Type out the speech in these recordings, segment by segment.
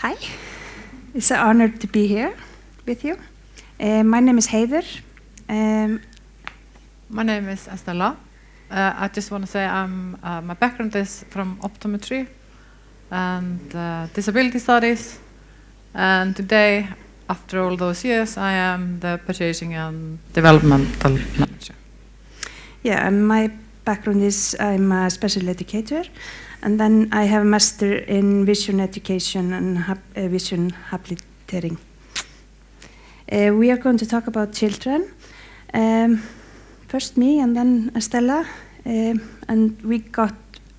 Hi, it's an honor to be here with you. My name is Heiður. My name is Estella. I just want to say my background is from optometry and disability studies. And today, after all those years, I am the purchasing and developmental manager. Yeah, and my background is I'm a special educator. And then I have a master in vision education and vision habilitering. We are going to talk about children. First me and then Estella. And we got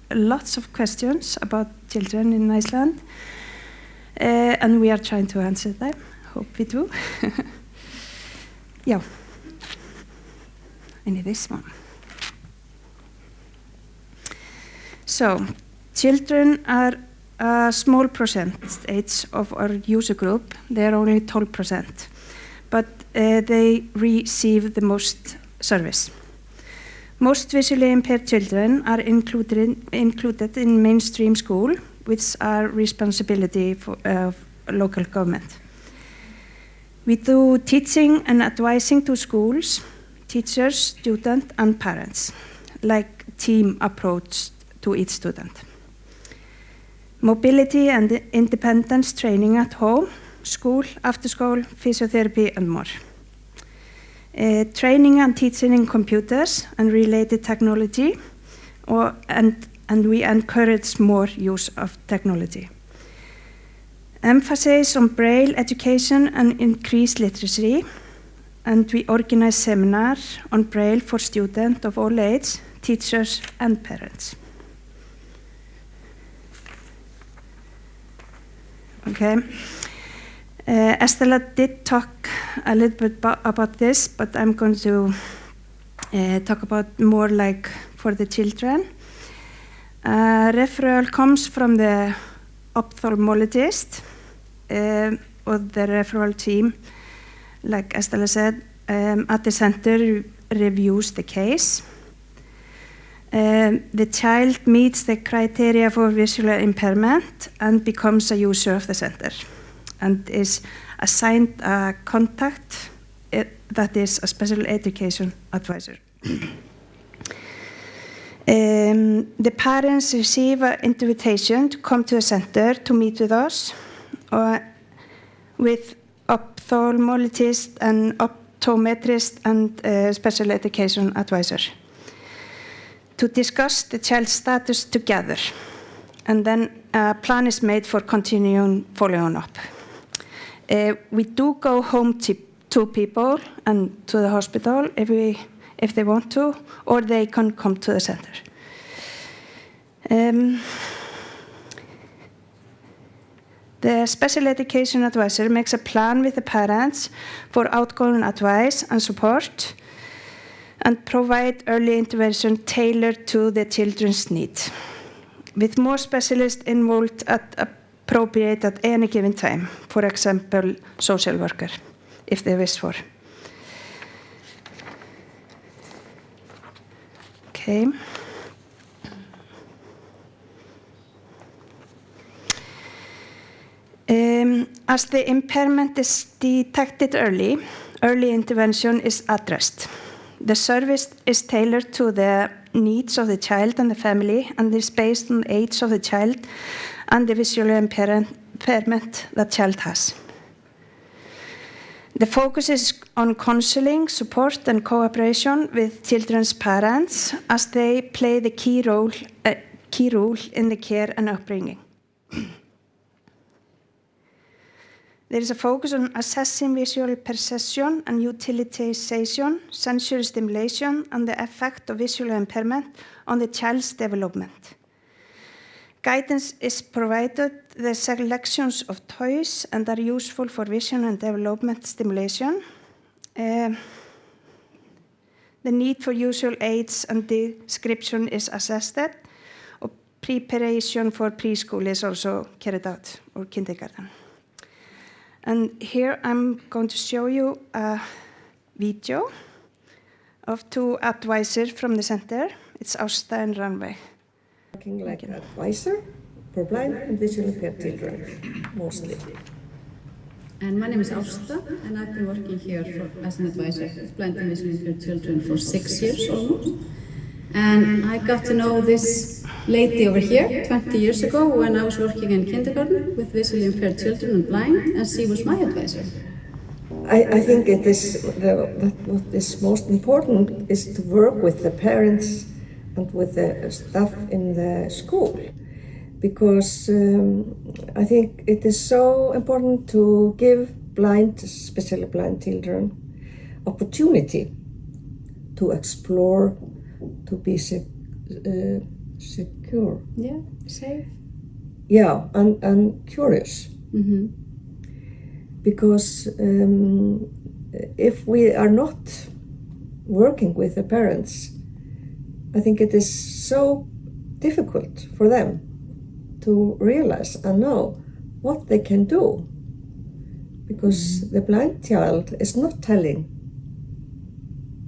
lots of questions about children in Iceland. And we are trying to answer them. Hope we do. Yeah. I need this one. So, children are a small percentage of our user group. They are only 12%, but they receive the most service. Most visually impaired children are included in mainstream school, which are responsibility of local government. We do teaching and advising to schools, teachers, students, and parents, like team approach to each student. Mobility and independence training at home, school, after school, physiotherapy, and more. Training and teaching in computers and related technology, and we encourage more use of technology. Emphasis on Braille education and increased literacy, and we organize seminars on Braille for students of all ages, teachers, and parents. Okay. Estella did talk a little bit about this, but I'm going to talk about more like for the children. Referral comes from the ophthalmologist or the referral team. Like Estella said, at the center reviews the case. The child meets the criteria for visual impairment and becomes a user of the center and is assigned a contact that is a special education advisor. The parents receive an invitation to come to the center to meet with us with ophthalmologist and optometrist and special education advisor, to discuss the child's status together, and then a plan is made for continuing following up. We do go home to people and to the hospital if they want to, or they can come to the center. The special education advisor makes a plan with the parents for outgoing advice and support, and provide early intervention tailored to the children's needs, with more specialists involved appropriate at any given time, for example, social worker, if they wish for. Okay. As the impairment is detected early intervention is addressed. The service is tailored to the needs of the child and the family, and is based on the age of the child and the visual impairment that child has. The focus is on counseling, support, and cooperation with children's parents, as they play the key role in the care and upbringing. There is a focus on assessing visual perception and utilization, sensory stimulation, and the effect of visual impairment on the child's development. Guidance is provided the selections of toys and are useful for vision and development stimulation. The need for usual aids and description is assessed. Preparation for preschool is also carried out, or kindergarten. And here I'm going to show you a video of two advisors from the center. It's Ásta and Rannveig. Working like an advisor for blind and visually impaired children, mostly. And my name is Ásta, and I've been working here as an advisor with blind and visually impaired children for 6 years almost. And I got to know this lady over here 20 years ago when I was working in kindergarten with visually impaired children and blind, and she was my advisor. I think it is what is most important is to work with the parents and with the staff in the school, because I think it is so important to give blind, especially blind children, opportunity to explore, to be secure. Yeah, safe. Yeah, and curious. Mm-hmm. Because if we are not working with the parents, I think it is so difficult for them to realize and know what they can do. Because the blind child is not telling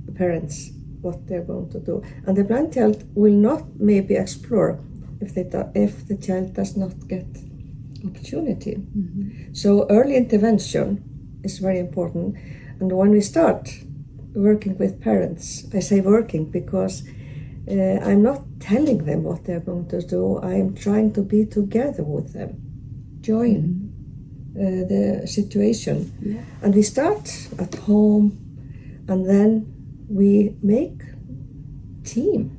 the parents what they're going to do. And the blind child will not maybe explore if the child does not get opportunity. Mm-hmm. So early intervention is very important. And when we start working with parents, I say working because I'm not telling them what they're going to do. I am trying to be together with them, join the situation. Yeah. And we start at home, and then we make team,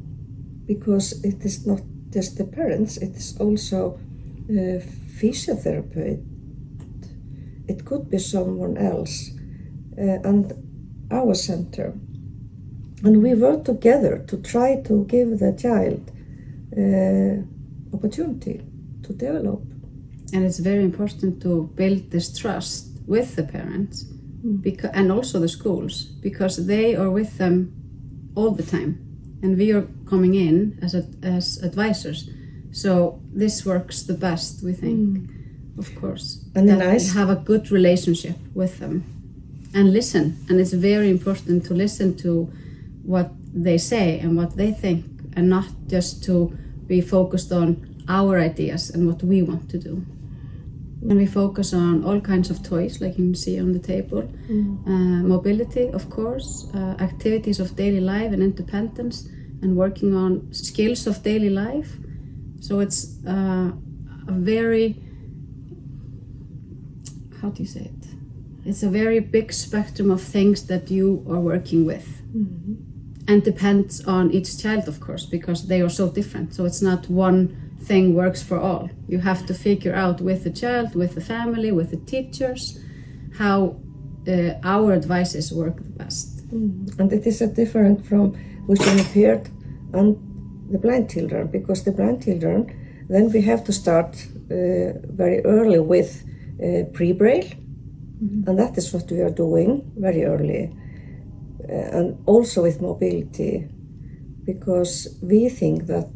because it is not just the parents, it is also physiotherapy. It could be someone else, and our center. And we work together to try to give the child opportunity to develop. And it's very important to build this trust with the parents and also the schools, because they are with them all the time. And we are coming in as advisors. So this works the best, we think, of course. And that nice. We have a good relationship with them and listen. And it's very important to listen to what they say and what they think, and not just to be focused on our ideas and what we want to do. And we focus on all kinds of toys, like you can see on the table. Mobility, of course, activities of daily life and independence, and working on skills of daily life. So it's a very, how do you say it? It's a very big spectrum of things that you are working with. Mm-hmm. And depends on each child, of course, because they are so different. So it's not one thing works for all. You have to figure out with the child, with the family, with the teachers, how our advices work the best. And it is different from visually impaired and the blind children, because the blind children, then we have to start very early with pre-braille, and that is what we are doing very early, and also with mobility, because we think that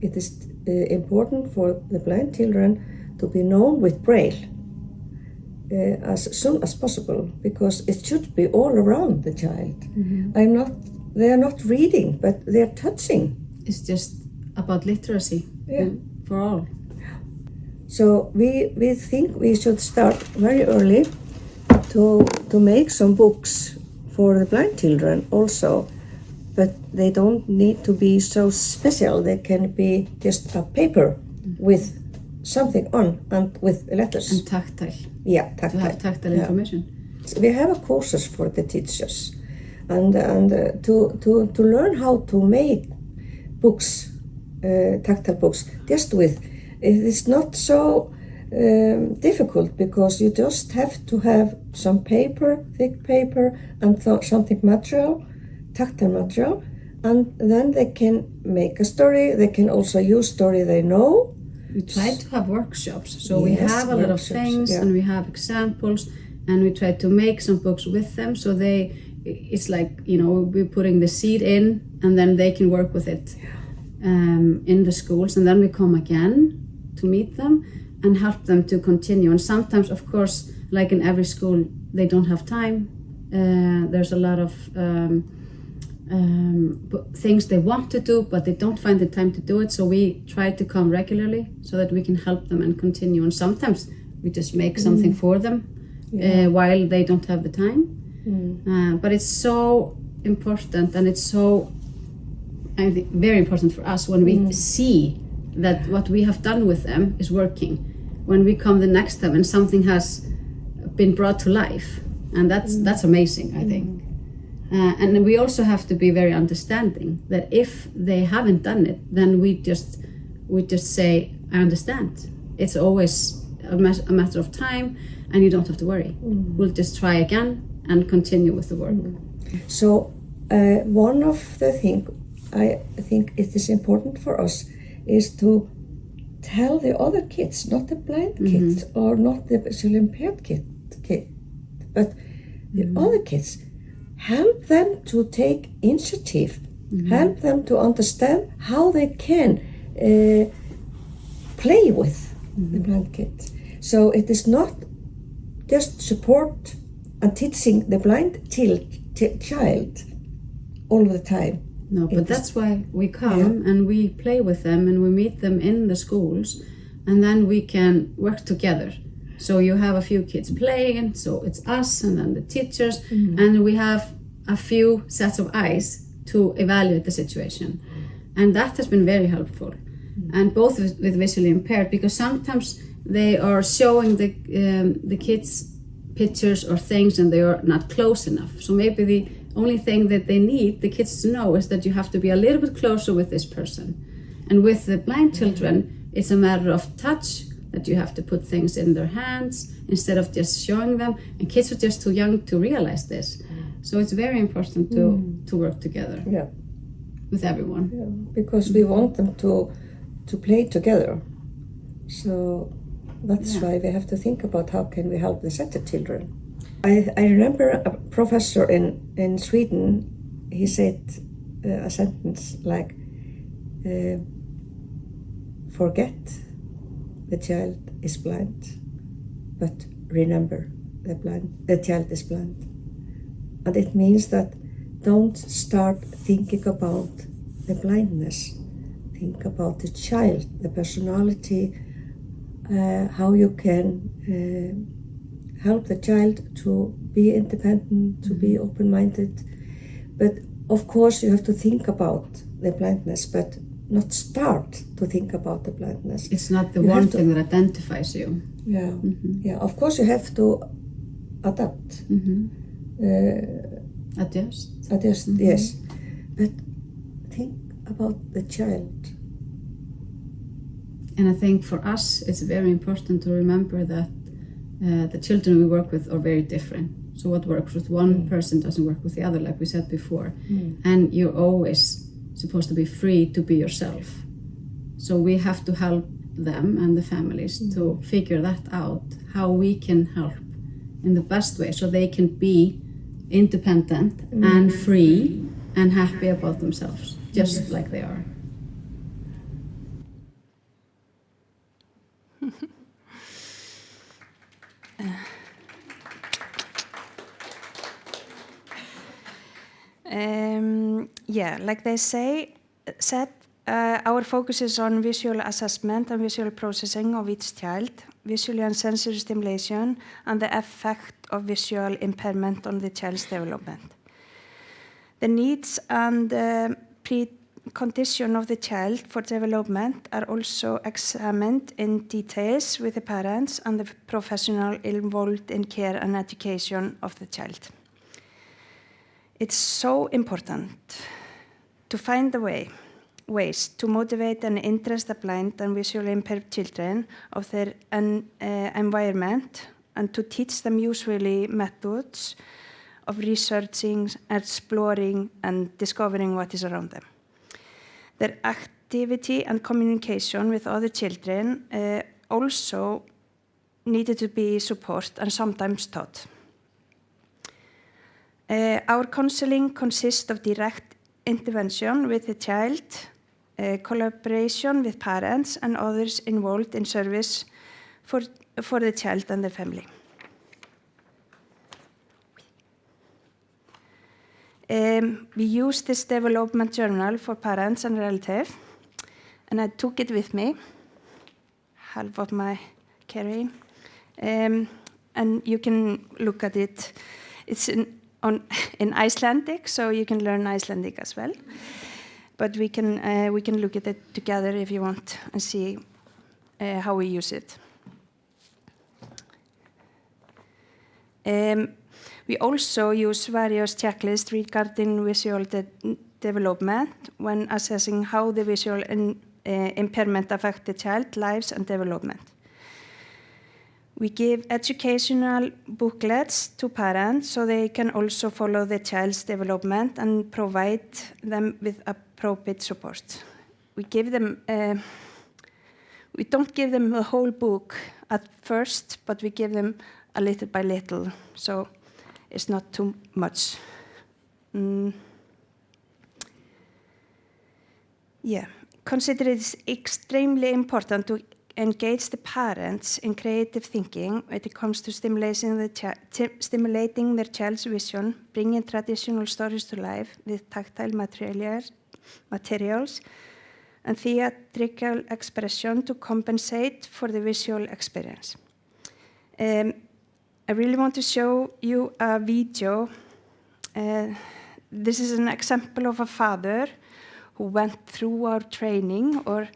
it is important for the blind children to be known with braille as soon as possible, because it should be all around the child. They are not reading, but they are touching. It's just about literacy for all. So we think we should start very early to make some books for the blind children also, but they don't need to be so special. They can be just a paper with something on and with letters. And tactile. Yeah, tactile. To have tactile information. We have courses for the teachers, and to learn how to make books, tactile books, just with, it is not so difficult, because you just have to have some paper, thick paper, and something material, tactile material, and then they can make a story. They can also use story they know. We try to have workshops, so we have a lot of things, yeah. and we have examples, and we try to make some books with them, so it's like, we're putting the seed in, and then they can work with it in the schools, and then we come again to meet them and help them to continue. And sometimes, of course, like in every school, they don't have time. There's a lot of things they want to do, but they don't find the time to do it. So we try to come regularly so that we can help them and continue. And sometimes we just make something for them while they don't have the time. But it's so important, and it's so, I think, very important for us when we see that what we have done with them is working. When we come the next time and something has been brought to life, and that's amazing, I think. And we also have to be very understanding that if they haven't done it, then we just say, I understand. It's always a matter of time, and you don't have to worry. We'll just try again and continue with the work. So one of the things I think it is important for us is to tell the other kids, not the blind kids or not the visually impaired kid, but the other kids, help them to take initiative, help them to understand how they can play with the blind kids. So it is not just support and teaching the blind child all the time. No, but that's why we come and we play with them and we meet them in the schools, and then we can work together. So you have a few kids playing, so it's us and then the teachers, and we have a few sets of eyes to evaluate the situation. And that has been very helpful. And both with visually impaired, because sometimes they are showing the kids pictures or things and they are not close enough. So maybe the only thing that they need the kids to know is that you have to be a little bit closer with this person. And with the blind children, it's a matter of touch, that you have to put things in their hands instead of just showing them. And kids are just too young to realize this. So it's very important to work together with everyone. Yeah, because we want them to play together. So that's why we have to think about how can we help the sighted children. I remember a professor in Sweden, he said a sentence like, forget the child is blind, but remember the child is blind. And it means that don't start thinking about the blindness. Think about the child, the personality, how you can help the child to be independent, to be open-minded. But of course you have to think about the blindness, but not start to think about the blindness. It's not the one thing that identifies you. Yeah, yeah. Of course you have to adapt. Adjust, yes. But think about the child. And I think for us, it's very important to remember that the children we work with are very different. So what works with one person doesn't work with the other, like we said before. And you're always supposed to be free to be yourself. So we have to help them and the families to figure that out, how we can help in the best way so they can be independent and free and happy about themselves, just like they are. Like they said, our focus is on visual assessment and visual processing of each child, visual and sensory stimulation, and the effect of visual impairment on the child's development. The needs and precondition of the child for development are also examined in details with the parents and the professional involved in care and education of the child. It's so important to find the ways to motivate and interest the blind and visually impaired children of their environment and to teach them useful methods of researching, exploring, and discovering what is around them. Their activity and communication with other children also needed to be supported and sometimes taught. Our counseling consists of direct intervention with the child, collaboration with parents and others involved in service for the child and the family. we use this development journal for parents and relatives, and I took it with me, half of my carrying, and you can look at it. It's in Icelandic, so you can learn Icelandic as well. But we can look at it together if you want and see how we use it. We also use various checklists regarding visual development when assessing how the visual impairment affects the child's lives and development. We give educational booklets to parents so they can also follow the child's development and provide them with appropriate support. We don't give them the whole book at first, but we give them a little by little, so it's not too much. Consider it extremely important to engage the parents in creative thinking when it comes to stimulating their child's vision, bringing traditional stories to life with tactile materials and theatrical expression to compensate for the visual experience. I really want to show you a video. This is an example of a father who went through our training or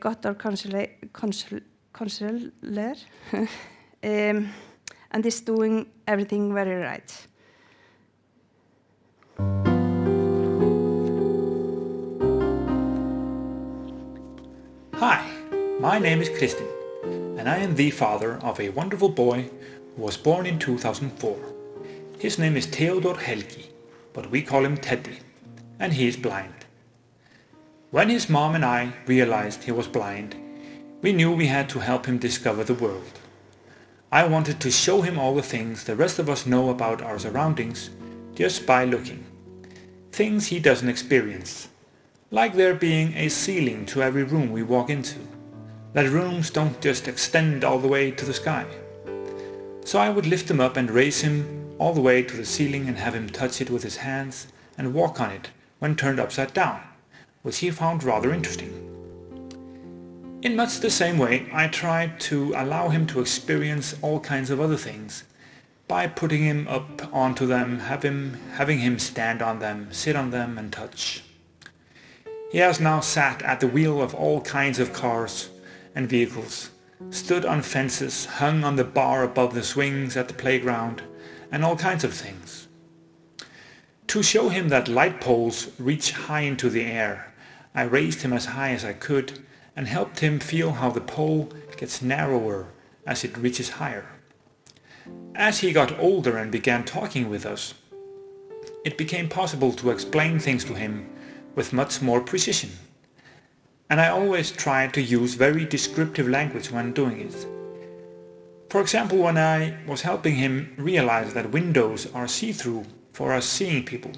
got our counselor and is doing everything very right. Hi, my name is Kristin, and I am the father of a wonderful boy who was born in 2004. His name is Theodor Helgi, but we call him Teddy, and he is blind. When his mom and I realized he was blind, we knew we had to help him discover the world. I wanted to show him all the things the rest of us know about our surroundings just by looking. Things he doesn't experience, like there being a ceiling to every room we walk into, that rooms don't just extend all the way to the sky. So I would lift him up and raise him all the way to the ceiling and have him touch it with his hands and walk on it when turned upside down, which he found rather interesting. In much the same way, I tried to allow him to experience all kinds of other things by putting him up onto them, having him stand on them, sit on them and touch. He has now sat at the wheel of all kinds of cars and vehicles, stood on fences, hung on the bar above the swings at the playground, and all kinds of things. To show him that light poles reach high into the air, I raised him as high as I could and helped him feel how the pole gets narrower as it reaches higher. As he got older and began talking with us, it became possible to explain things to him with much more precision. And I always tried to use very descriptive language when doing it. For example, when I was helping him realize that windows are see-through for us seeing people,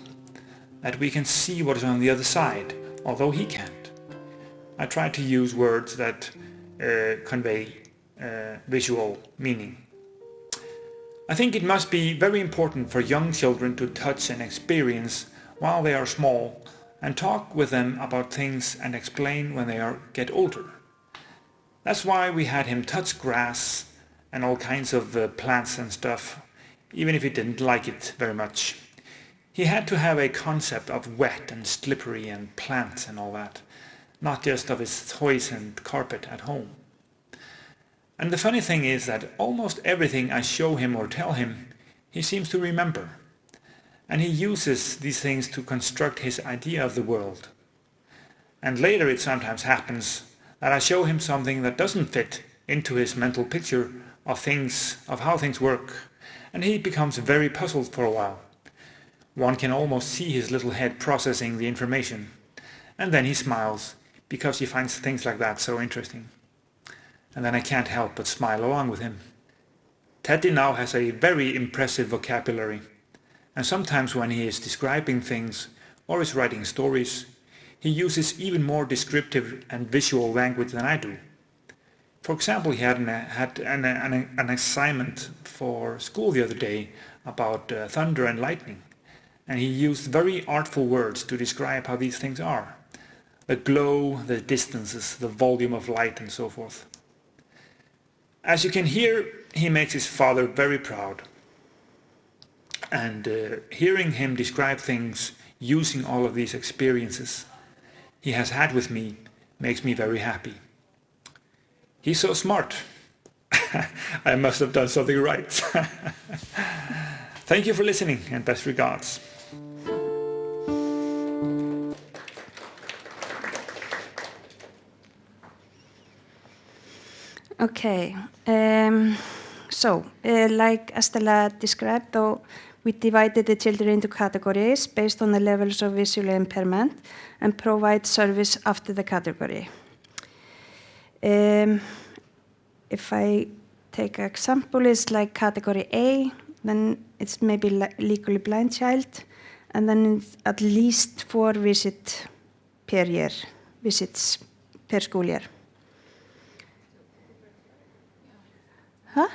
that we can see what is on the other side, although he can't. I tried to use words that convey visual meaning. I think it must be very important for young children to touch and experience while they are small and talk with them about things and explain when they get older. That's why we had him touch grass and all kinds of plants and stuff, even if he didn't like it very much. He had to have a concept of wet and slippery and plants and all that, not just of his toys and carpet at home. And the funny thing is that almost everything I show him or tell him, he seems to remember. And he uses these things to construct his idea of the world. And later it sometimes happens that I show him something that doesn't fit into his mental picture of how things work, and he becomes very puzzled for a while. One can almost see his little head processing the information, and then he smiles because he finds things like that so interesting. And then I can't help but smile along with him. Teddy now has a very impressive vocabulary. And sometimes when he is describing things or is writing stories, he uses even more descriptive and visual language than I do. For example, he had an assignment for school the other day about thunder and lightning. and he used very artful words to describe how these things are. The glow, the distances, the volume of light, and so forth. As you can hear, he makes his father very proud. And hearing him describe things using all of these experiences he has had with me makes me very happy. He's so smart. I must have done something right. Thank you for listening, and best regards. Okay, so like Estella described, though, we divided the children into categories based on the levels of visual impairment and provide service after the category. If I take an example, it's like category A, then it's maybe legally blind child, and then it's at least 4 visits per year, visits per school year. Huh?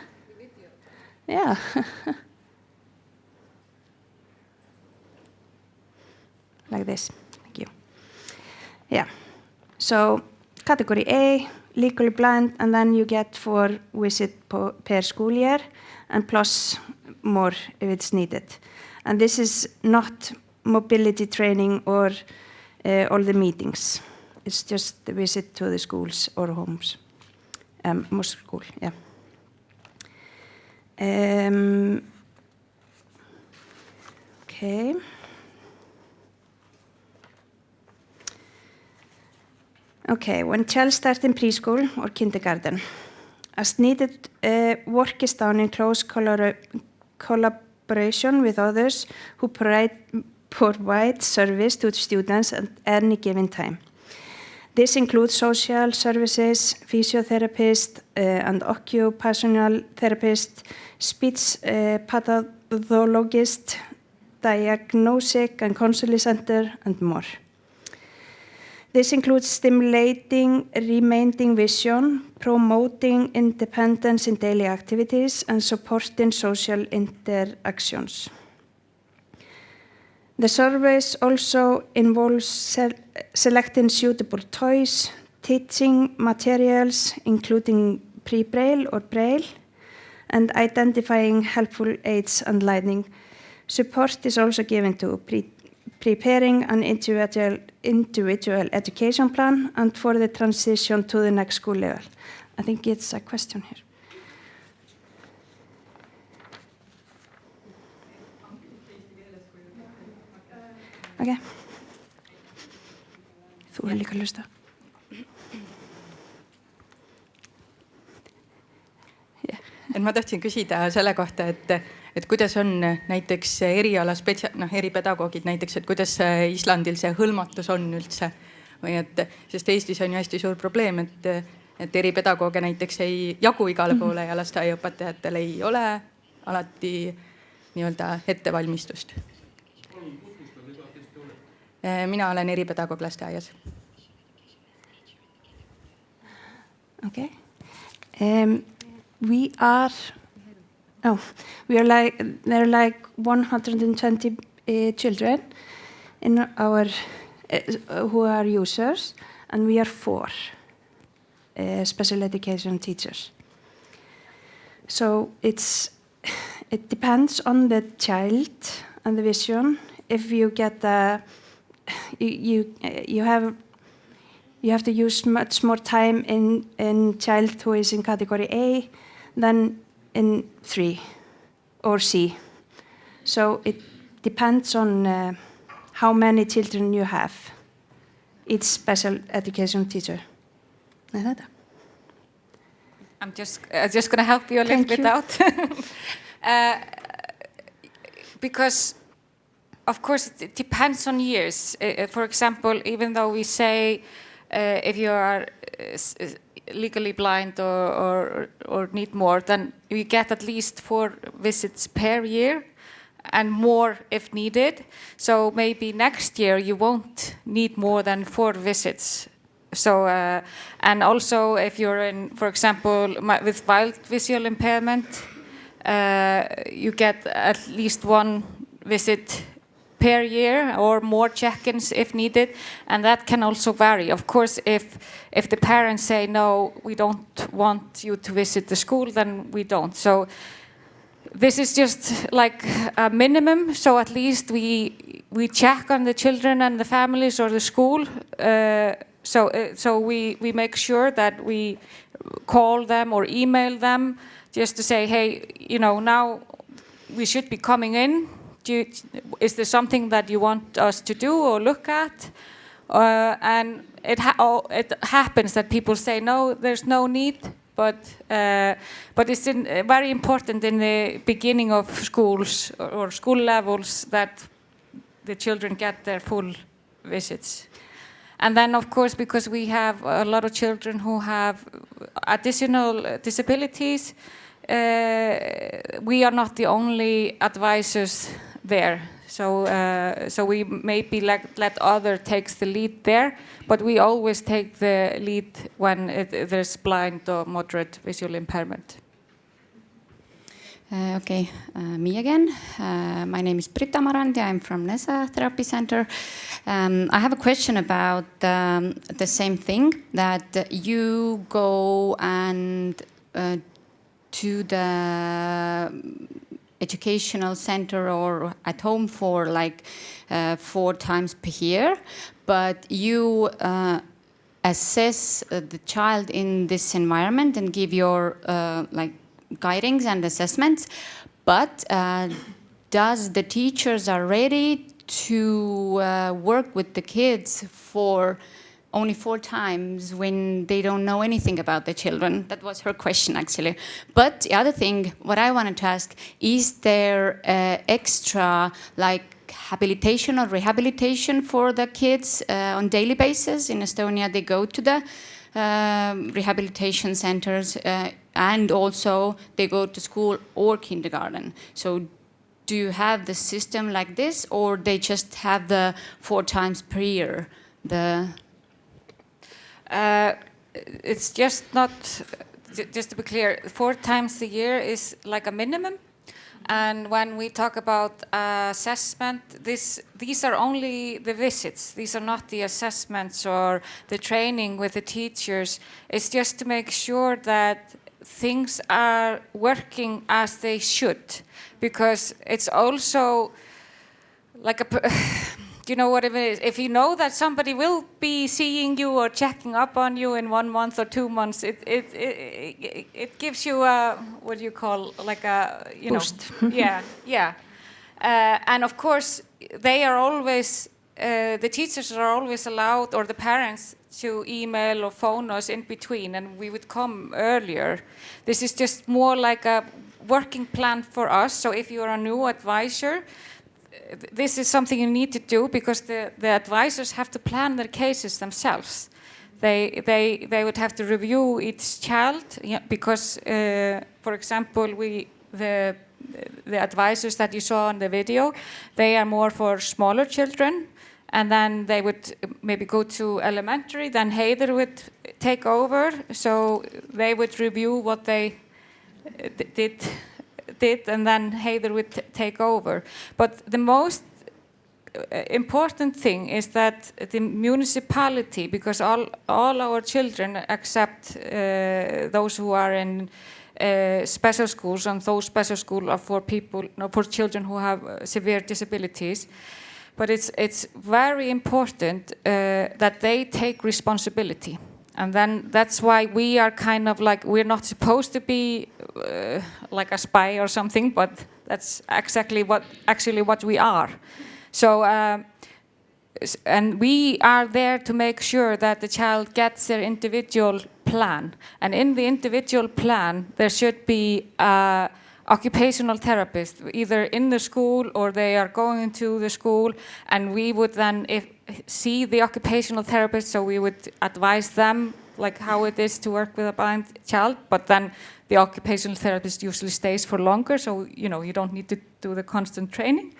Yeah. Like this. Thank you. Yeah. So category A, legally blind, and then you get 4 visits per school year, and plus more if it's needed. And this is not mobility training or all the meetings. It's just the visit to the schools or homes. Most school, yeah. Okay. Okay, when child starts in preschool or kindergarten, as needed, work is done in close collaboration with others who provide service to students at any given time. This includes social services, physiotherapists and occupational therapists, speech pathologists, diagnostic and counseling center, and more. This includes stimulating remaining vision, promoting independence in daily activities, and supporting social interactions. The service also involves selecting suitable toys, teaching materials, including pre-braille or braille, and identifying helpful aids and lighting. Support is also given to preparing an individual education plan and for the transition to the next school level. I think it's a question here. Okay. Þú líka að hlusta. Et ma tahtsin küsida selle kohta, et kuidas on näiteks eripedagoogid näiteks, et kuidas Islandil see hõlmatus on üldse. Või sest Eestis on ju hästi suur probleem, et eripedagooge näiteks ei jagu igale poole ja lasteaiaõpetajatel ei ole alati nii-öelda ettevalmistust. Mina olen eripedagoog lasteaias. Okay. We are like, there are like 120 children in our who are users, and we are 4 special education teachers. So it depends on the child and the vision. If you get you have to use much more time in child who is in category A than in 3 or C. So it depends on how many children you have, each special education teacher. I'm just going to help you a little bit out. Because of course it depends on years. For example, even though we say if you are legally blind or need more, then you get at least 4 visits per year and more if needed. So maybe next year you won't need more than 4 visits. So and also if you're in, for example, with mild visual impairment, you get at least 1 visit per year or more check-ins if needed, and that can also vary. Of course, if the parents say, no, we don't want you to visit the school, then we don't. So this is just like a minimum, so at least we check on the children and the families or the school. So we make sure that we call them or email them just to say, hey, now we should be coming in. Is there something that you want us to do or look at? And it happens that people say, no, there's no need. But it's very important in the beginning of schools or school levels that the children get their full visits. And then, of course, because we have a lot of children who have additional disabilities, we are not the only advisors there. So we maybe let other takes the lead there, but we always take the lead when there's blind or moderate visual impairment. Okay, me again. My name is Britta Marandi. I'm from NESA Therapy Center. I have a question about the same thing, that you go and to the educational center or at home for like 4 times per year, but you assess the child in this environment and give your like guidings and assessments. But does the teachers are ready to work with the kids for only 4 times when they don't know anything about the children? That was her question, actually. But the other thing, what I wanted to ask, is there extra like habilitation or rehabilitation for the kids on daily basis? In Estonia, they go to the rehabilitation centers and also they go to school or kindergarten. So do you have the system like this, or they just have the 4 times per year? It's just not, just to be clear, 4 times a year is like a minimum. And when we talk about assessment, these are only the visits. These are not the assessments or the training with the teachers. It's just to make sure that things are working as they should. Because it's also like you know what it is? If you know that somebody will be seeing you or checking up on you in 1 month or 2 months, it gives you a, what do you call, like a, boost. Yeah. And of course, they are always, the teachers are always allowed, or the parents, to email or phone us in between, and we would come earlier. This is just more like a working plan for us. So if you're a new advisor, this is something you need to do, because the advisors have to plan their cases themselves. They would have to review each child, because, for example, the advisors that you saw in the video, they are more for smaller children, and then they would maybe go to elementary, then Heiðr would take over, so they would review what they did, and then Heiðr would take over. But the most important thing is that the municipality, because all our children, except those who are in special schools, and those special schools are for for children who have severe disabilities. But it's very important that they take responsibility. And then that's why we are kind of like, we're not supposed to be like a spy or something, but that's exactly what we are. So, and we are there to make sure that the child gets their individual plan. And in the individual plan, there should be occupational therapist, either in the school or they are going to the school, and we would then see the occupational therapist, so we would advise them like how it is to work with a blind child, but then the occupational therapist usually stays for longer, so you don't need to do the constant training.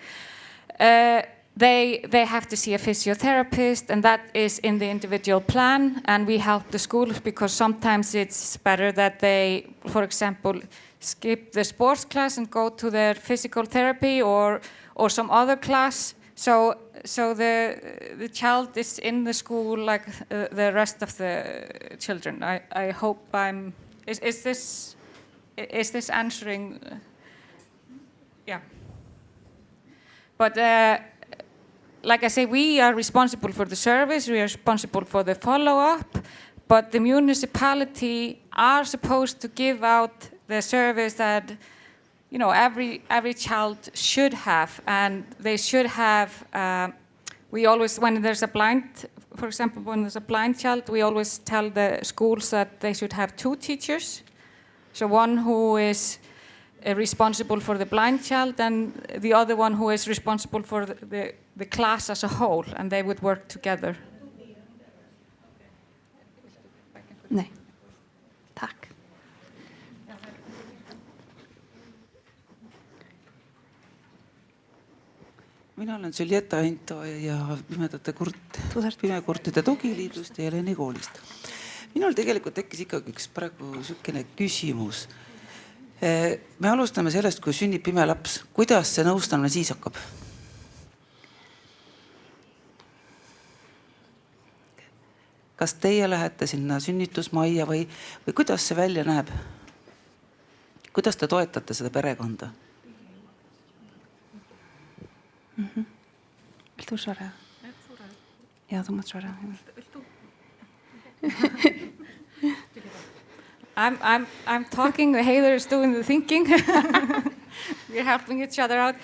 They have to see a physiotherapist, and that is in the individual plan, and we help the schools, because sometimes it's better that they, for example, skip the sports class and go to their physical therapy or some other class So the child is in the school like the rest of the children. I hope I'm. Is this answering? Yeah. But like I say, we are responsible for the service. We are responsible for the follow-up. But the municipality are supposed to give out the service that, you know, every child should have, and they should have. We always, when there's a blind, for example, when there's a blind child, we always tell the schools that they should have 2 teachers. So one who is responsible for the blind child, and the other one who is responsible for the class as a whole, and they would work together. Nej. Tack. Mina olen Julieta Hinto ja pimekurtide tugiliidust ja Heleni koolist. Minul tegelikult tekkis ikkagi üks praegu sükene küsimus. Me alustame sellest, kui sünnib pime laps. Kuidas see nõustamine siis hakkab? Kas teie lähete sinna sünnitusmajja või kuidas see välja näeb? Kuidas te toetate seda perekonda? Vill du svara? Ja, du måste svara. I'm talking. Heather is doing the thinking. We're helping each other out.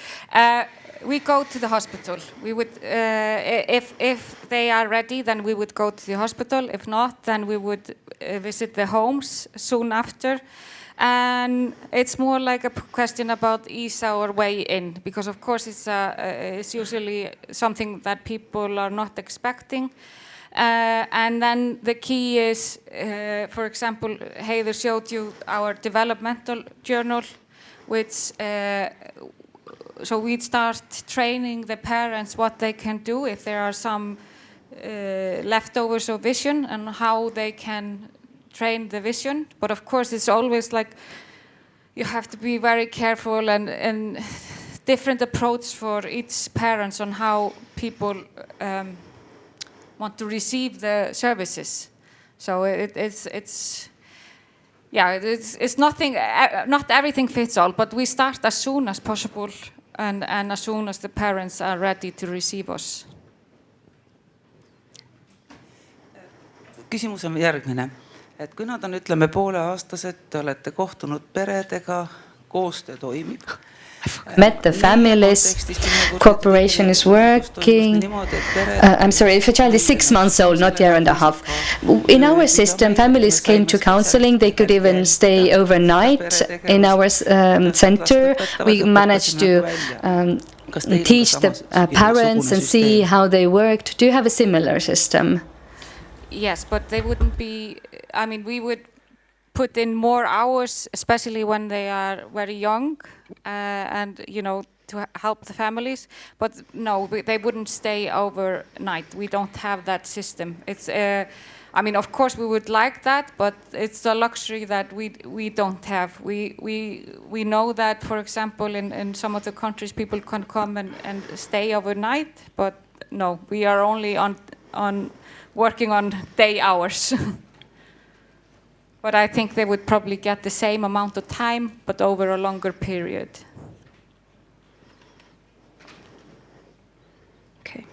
We go to the hospital. We would, if they are ready, then we would go to the hospital. If not, then we would visit the homes soon after. And it's more like a question about ease our way in, because of course it's usually something that people are not expecting. And then the key is, for example, Heather showed you our developmental journal, which so we'd start training the parents what they can do if there are some leftovers of vision and how they can train the vision. But of course it's always like you have to be very careful and different approach for each parents on how people want to receive the services. So it's nothing, not everything fits all, but we start as soon as possible and as soon as the parents are ready to receive us. Küsimus on järgmine. Et kui nad on, ütleme, pooleaastased, te olete kohtunud peredega, koostöö toimib. Met the families, cooperation is working. I'm sorry, if a child is 6 months old, not a year and a half. In our system, families came to counseling. They could even stay overnight in our center. We managed to teach the parents and see how they worked. Do you have a similar system? Yes, but they wouldn't be, I mean, we would put in more hours, especially when they are very young, and, you know, to help the families. But no, they wouldn't stay overnight. We don't have that system. It's, I mean, of course we would like that, but it's a luxury that we don't have. We know that, for example, in some of the countries, people can come and stay overnight, but no, we are only on working on day hours. But I think they would probably get the same amount of time, but over a longer period. Okay.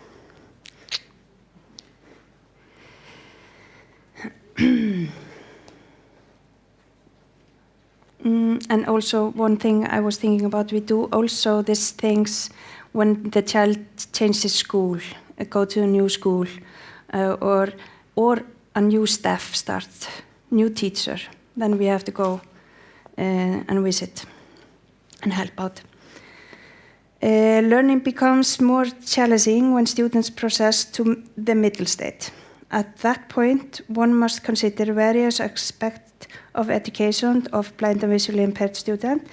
And also one thing I was thinking about, we do also these things when the child changes school, go to a new school, or a new staff starts. New teacher, then we have to go and visit and help out. Learning becomes more challenging when students process to the middle state. At that point, one must consider various aspects of education of blind and visually impaired students,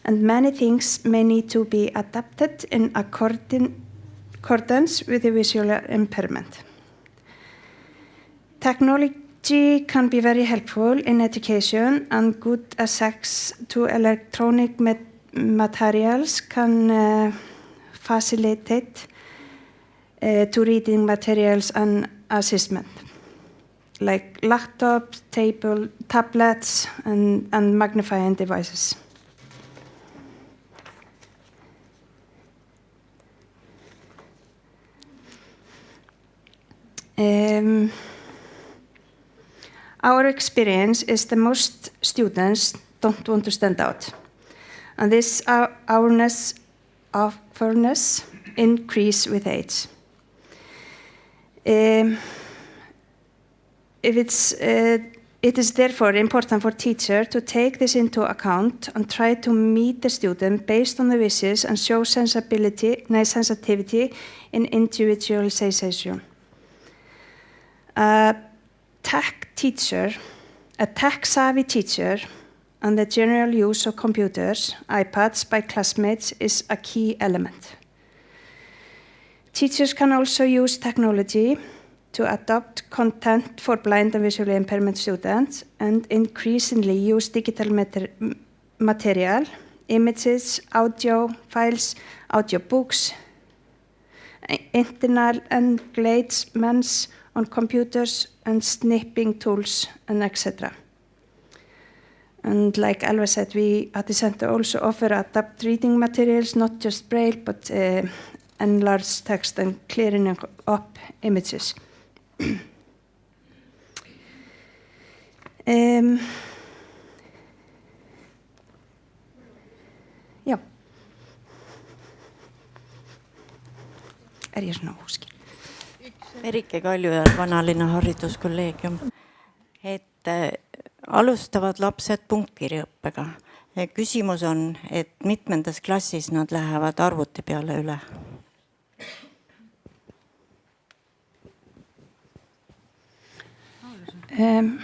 and many things may need to be adapted in accordance with the visual impairment. Technology can be very helpful in education, and good access to electronic materials can facilitate to reading materials and assessment, like laptops, tablets, and magnifying devices. Our experience is that most students don't want to stand out, and this awareness increase with age. It is therefore important for teachers to take this into account and try to meet the student based on the wishes and show sensitivity in individualization. A tech-savvy teacher and the general use of computers, iPads by classmates is a key element. Teachers can also use technology to adopt content for blind and visually impairment students and increasingly use digital material, images, audio files, audio books, internal engagements on computers and snipping tools and etc. And like Alva said, we at the center also offer adapt reading materials, not just braille, but enlarged text and clearing up images. Ja. Är jag någonsin? Merike Kaljujaar, Vanalinna hariduskolleegium. Alustavad lapsed punktkirjaõppega. Küsimus on, et mitmendas klassis nad lähevad arvuti peale üle? I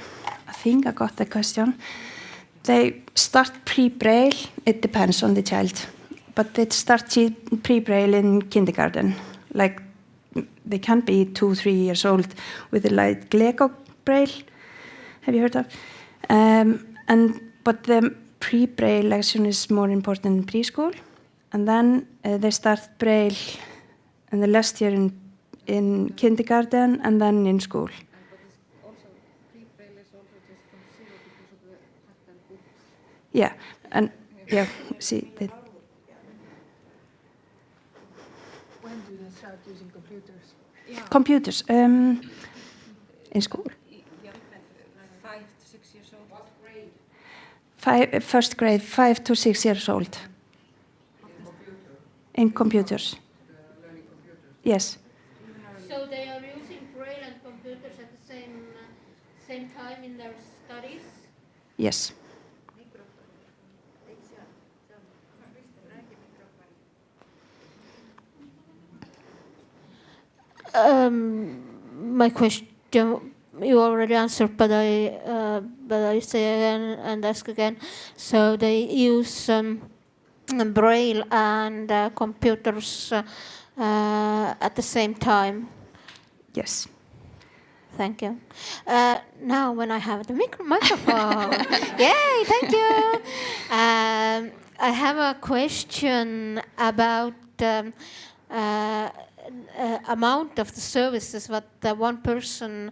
think I got the question. They start pre-braille. It depends on the child, but they start pre-braille in kindergarten. Like they can be 2-3 years old with the like Lego braille. Have you heard of? But the pre-braille lesson is more important in preschool, and then they start braille in the last year in kindergarten and then in school. Yeah, and yeah, see that. When do they start using computers? Computers in school. 5 to 6 years old. What grade? First grade, 5 to 6 years old. In computers. Learning computers. Yes. So they are using braille and computers at the same time in their studies? Yes. My question you already answered, but I say again and ask again. So they use braille and computers at the same time. Yes. Thank you. Now, when I have the microphone, yay! Thank you. I have a question about. Amount of the services what one person,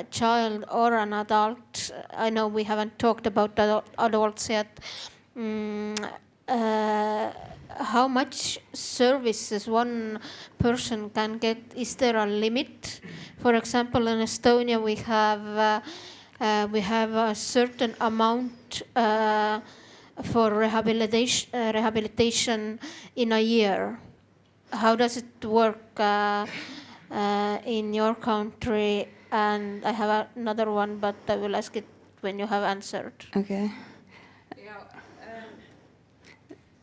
child or an adult, I know we haven't talked about adults yet, how much services one person can get? Is there a limit? For example, in Estonia we have a certain amount for rehabilitation in a year. How does it work in your country? And I have another one, but I will ask it when you have answered. Okay.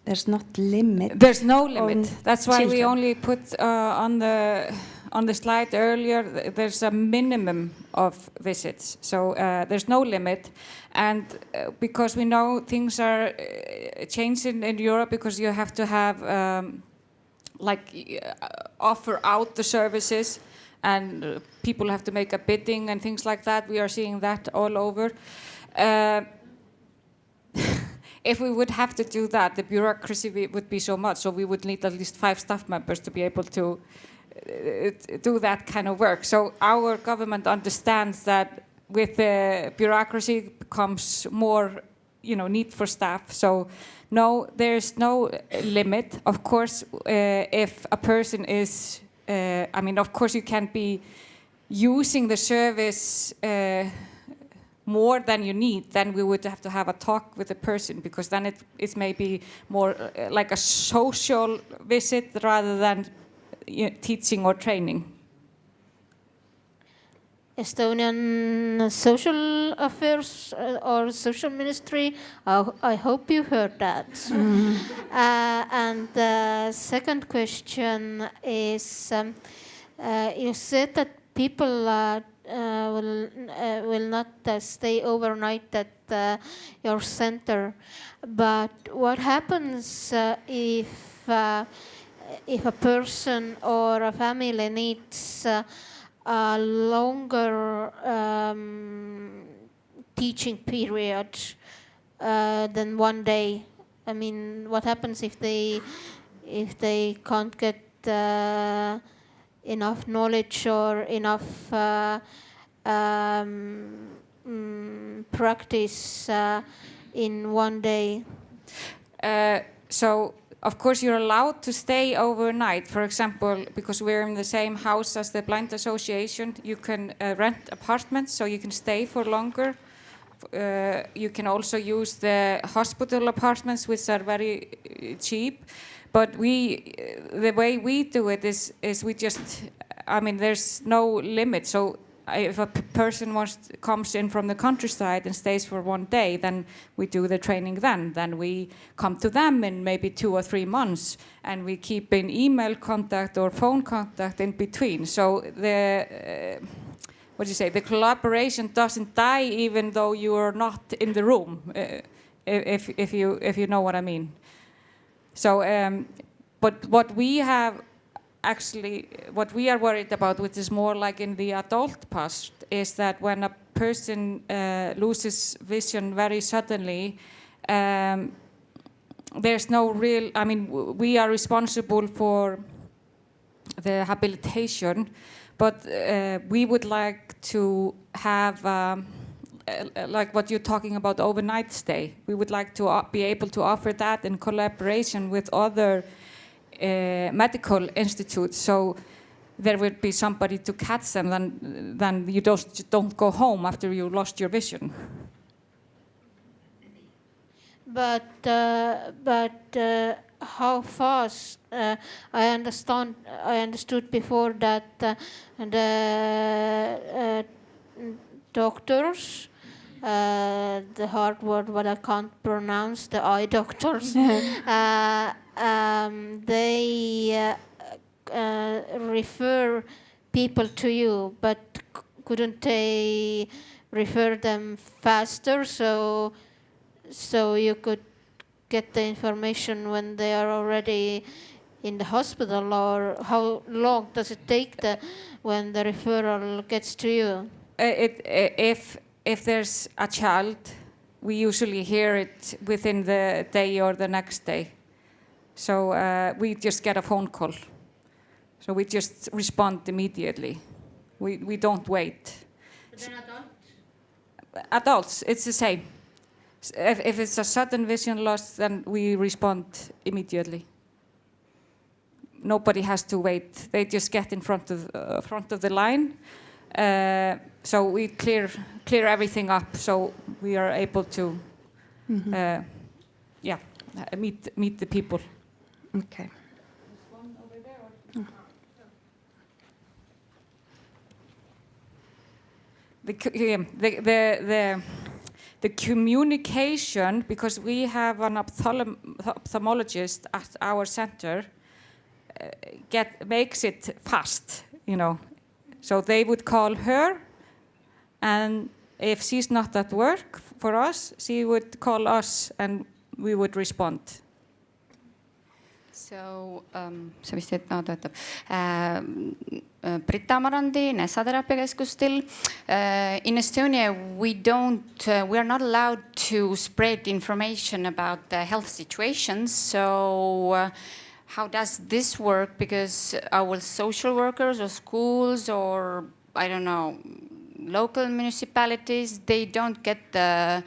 There's not limit. There's no limit. That's why children. we only put on the slide earlier. There's a minimum of visits, so there's no limit. And because we know things are changing in Europe, because you have to have. Offer out the services, and people have to make a bidding and things like that. We are seeing that all over. If we would have to do that, the bureaucracy would be so much. So we would need at least 5 staff members to be able to do that kind of work. So our government understands that with the bureaucracy comes more, need for staff. So no, there's no limit. Of course, if a person is, of course you can't be using the service more than you need, then we would have to have a talk with the person, because then it's maybe more like a social visit rather than teaching or training. Estonian Social Affairs or Social Ministry, I hope you heard that. And the second question is, you said that people will not stay overnight at your center, but what happens if a person or a family needs a longer teaching period than one day? I mean, what happens if they can't get enough knowledge or enough practice in one day? So of course you're allowed to stay overnight. For example, because we're in the same house as the Blind Association, you can rent apartments, so you can stay for longer. You can also use the hospital apartments, which are very cheap. But the way we do it is we just, there's no limit. So if a person comes in from the countryside and stays for one day, then we do the training then. Then we come to them in maybe 2 or 3 months, and we keep in email contact or phone contact in between. So the collaboration doesn't die even though you are not in the room, if you know what I mean. So, but what we are worried about, which is more like in the adult past, is that when a person loses vision very suddenly, there's no real, we are responsible for the habilitation, but we would like to have, like what you're talking about, overnight stay. We would like to be able to offer that in collaboration with other medical institutes, so there would be somebody to catch them, then you don't go home after you lost your vision. But how fast? I understood before that the doctors, the hard word what I can't pronounce, the eye doctors, they refer people to you, but couldn't they refer them faster so you could get the information when they are already in the hospital? Or how long does it take when the referral gets to you? If there's a child, we usually hear it within the day or the next day. So we just get a phone call. So we just respond immediately. We don't wait. But then Adults, it's the same. If it's a sudden vision loss, then we respond immediately. Nobody has to wait. They just get in front of the line. So we clear everything up, so we are able to, meet the people. Okay. The communication, because we have an ophthalmologist at our center, makes it fast, So they would call her, and if she's not at work for us, she would call us and we would respond. So, see vist töötab. Britta Marandi, Nesa teraapiakeskustel. In Estonia, we are not allowed to spread information about the health situations. So how does this work? Because our social workers or schools or, I don't know, local municipalities, they don't get the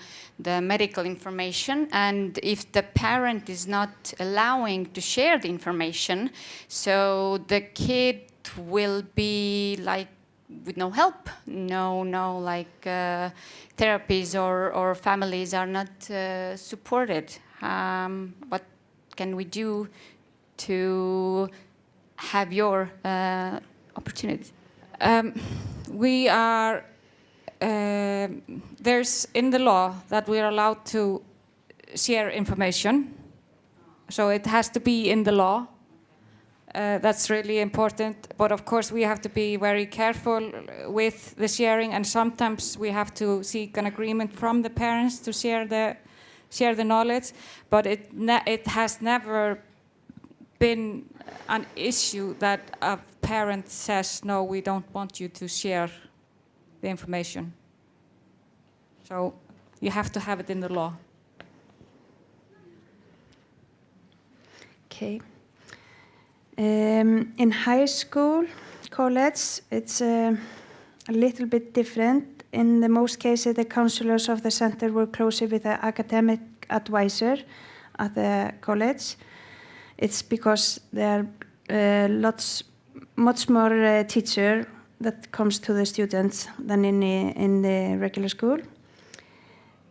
medical information. And if the parent is not allowing to share the information, so the kid will be like with no help, no therapies or families are not supported. What can we do to have your opportunities? We are, there's in the law that we are allowed to share information. So it has to be in the law. That's really important. But of course we have to be very careful with the sharing, and sometimes we have to seek an agreement from the parents to share the knowledge. But it has never been an issue that a parent says, no, we don't want you to share the information. So you have to have it in the law. Okay. In high school, college, it's a little bit different. In the most cases, the counselors of the center work closely with the academic advisor at the college. It's because there are much more teacher that comes to the students than in the regular school.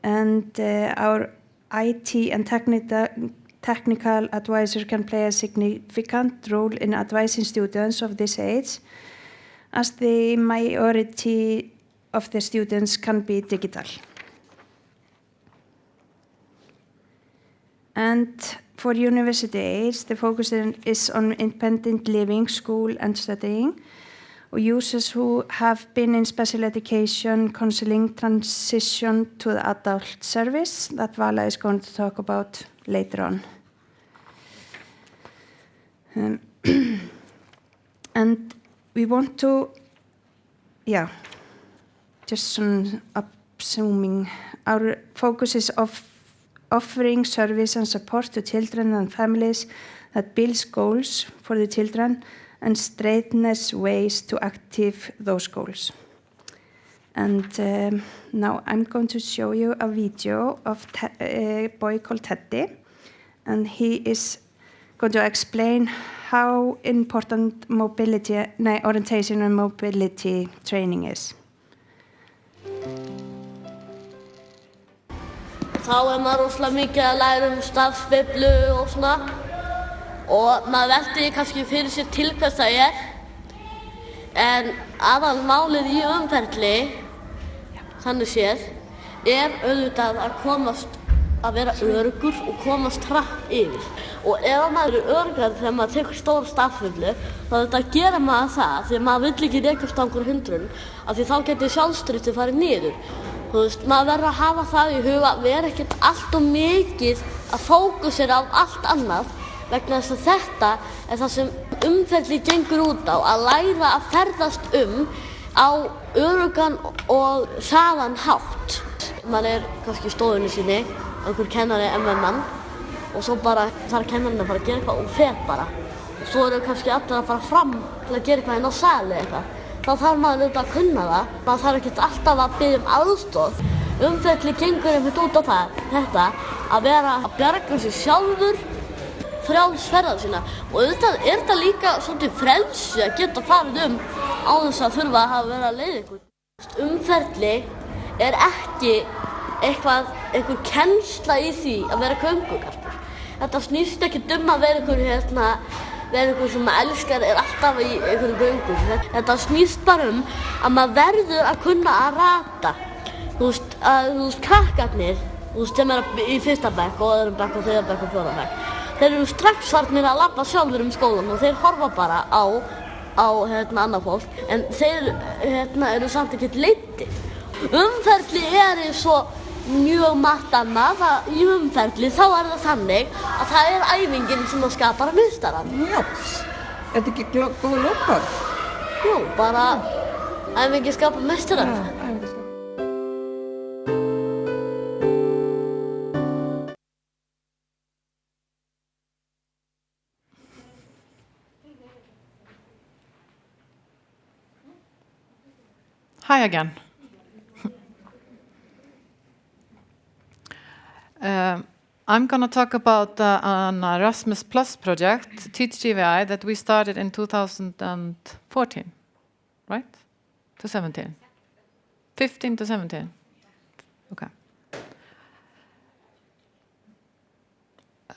And our IT and technical advisor can play a significant role in advising students of this age, as the majority of the students can be digital. And for university age, the focus is on independent living, school and studying. Users who have been in special education counseling transition to the adult service that Vala is going to talk about later on. And we want to, just some upsumming. Our focus is offering service and support to children and families that builds goals for the children and straightens ways to achieve those goals. And now I'm going to show you a video of a boy called Teddy, and he is going to explain how important orientation and mobility training is. Þá maður rosalega mikið að læra stafsveiflu og svona. Og maður velti kannski fyrir sér til hvers það en aðalmálið í umferli, þannig séð, auðvitað að komast að vera öruggur og komast hratt yfir. Og ef maður öruggar þegar maður tekur stóra stafsveiflu, þá auðvitað gerir maður það því maður vill ekki rekast á einhver hindrun, af því þá getur sjálfstraustið farið niður. Þú veist, maður verður að hafa það í huga, vera ekkert allt of mikið að fókusera á allt annað, vegna þess að þetta það sem umferli gengur út á, að læra að ferðast á öruggan og hraðan hátt. Maður kannski í stofunni sinni, einhver kennari mann, og svo bara þarf kennarinn að fara að gera eitthvað og fer bara. Og svo kannski allir að fara fram til að gera eitthvað inn á sali eitthvað. Þá þarf maður auðvitað að kunna það. Maður þarf ekkert alltaf að biðja aðstoð. Umferli gengur einmitt út á þetta að vera að bjarga sér sjálfur, frjálsferða sína. Og auðvitað þetta líka svolítið frelsi að geta farið á þess að þurfa að hafa verið að leiða ykkur. Umferli ekki einhver kennsla í því að vera göngugarpur. Þetta snýst ekki að vera einhver sem maður elskar alltaf í einhverjum göngum. Þetta snýst bara að maður verður að kunna að rata. Þú veist, krakkarnir, sem í fyrsta bekk og öðrum bekk og þriðja bekk og fjórða bekk, þeir eru strax farnir að labba sjálfur skólann og þeir horfa bara á annað fólk, en þeir eru samt ekkert leiddir. Umferli svo mjög margt annað, í umferli þá það þannig að það æfingin sem að skapar meistarann. Já, þetta ekki góð lokar? Jú, bara æfingin skapar meistarann. Hi again. I'm going to talk about an Erasmus Plus project, Teach GVI, that we started in 2014, right? To 17. 15 to 17. Okay.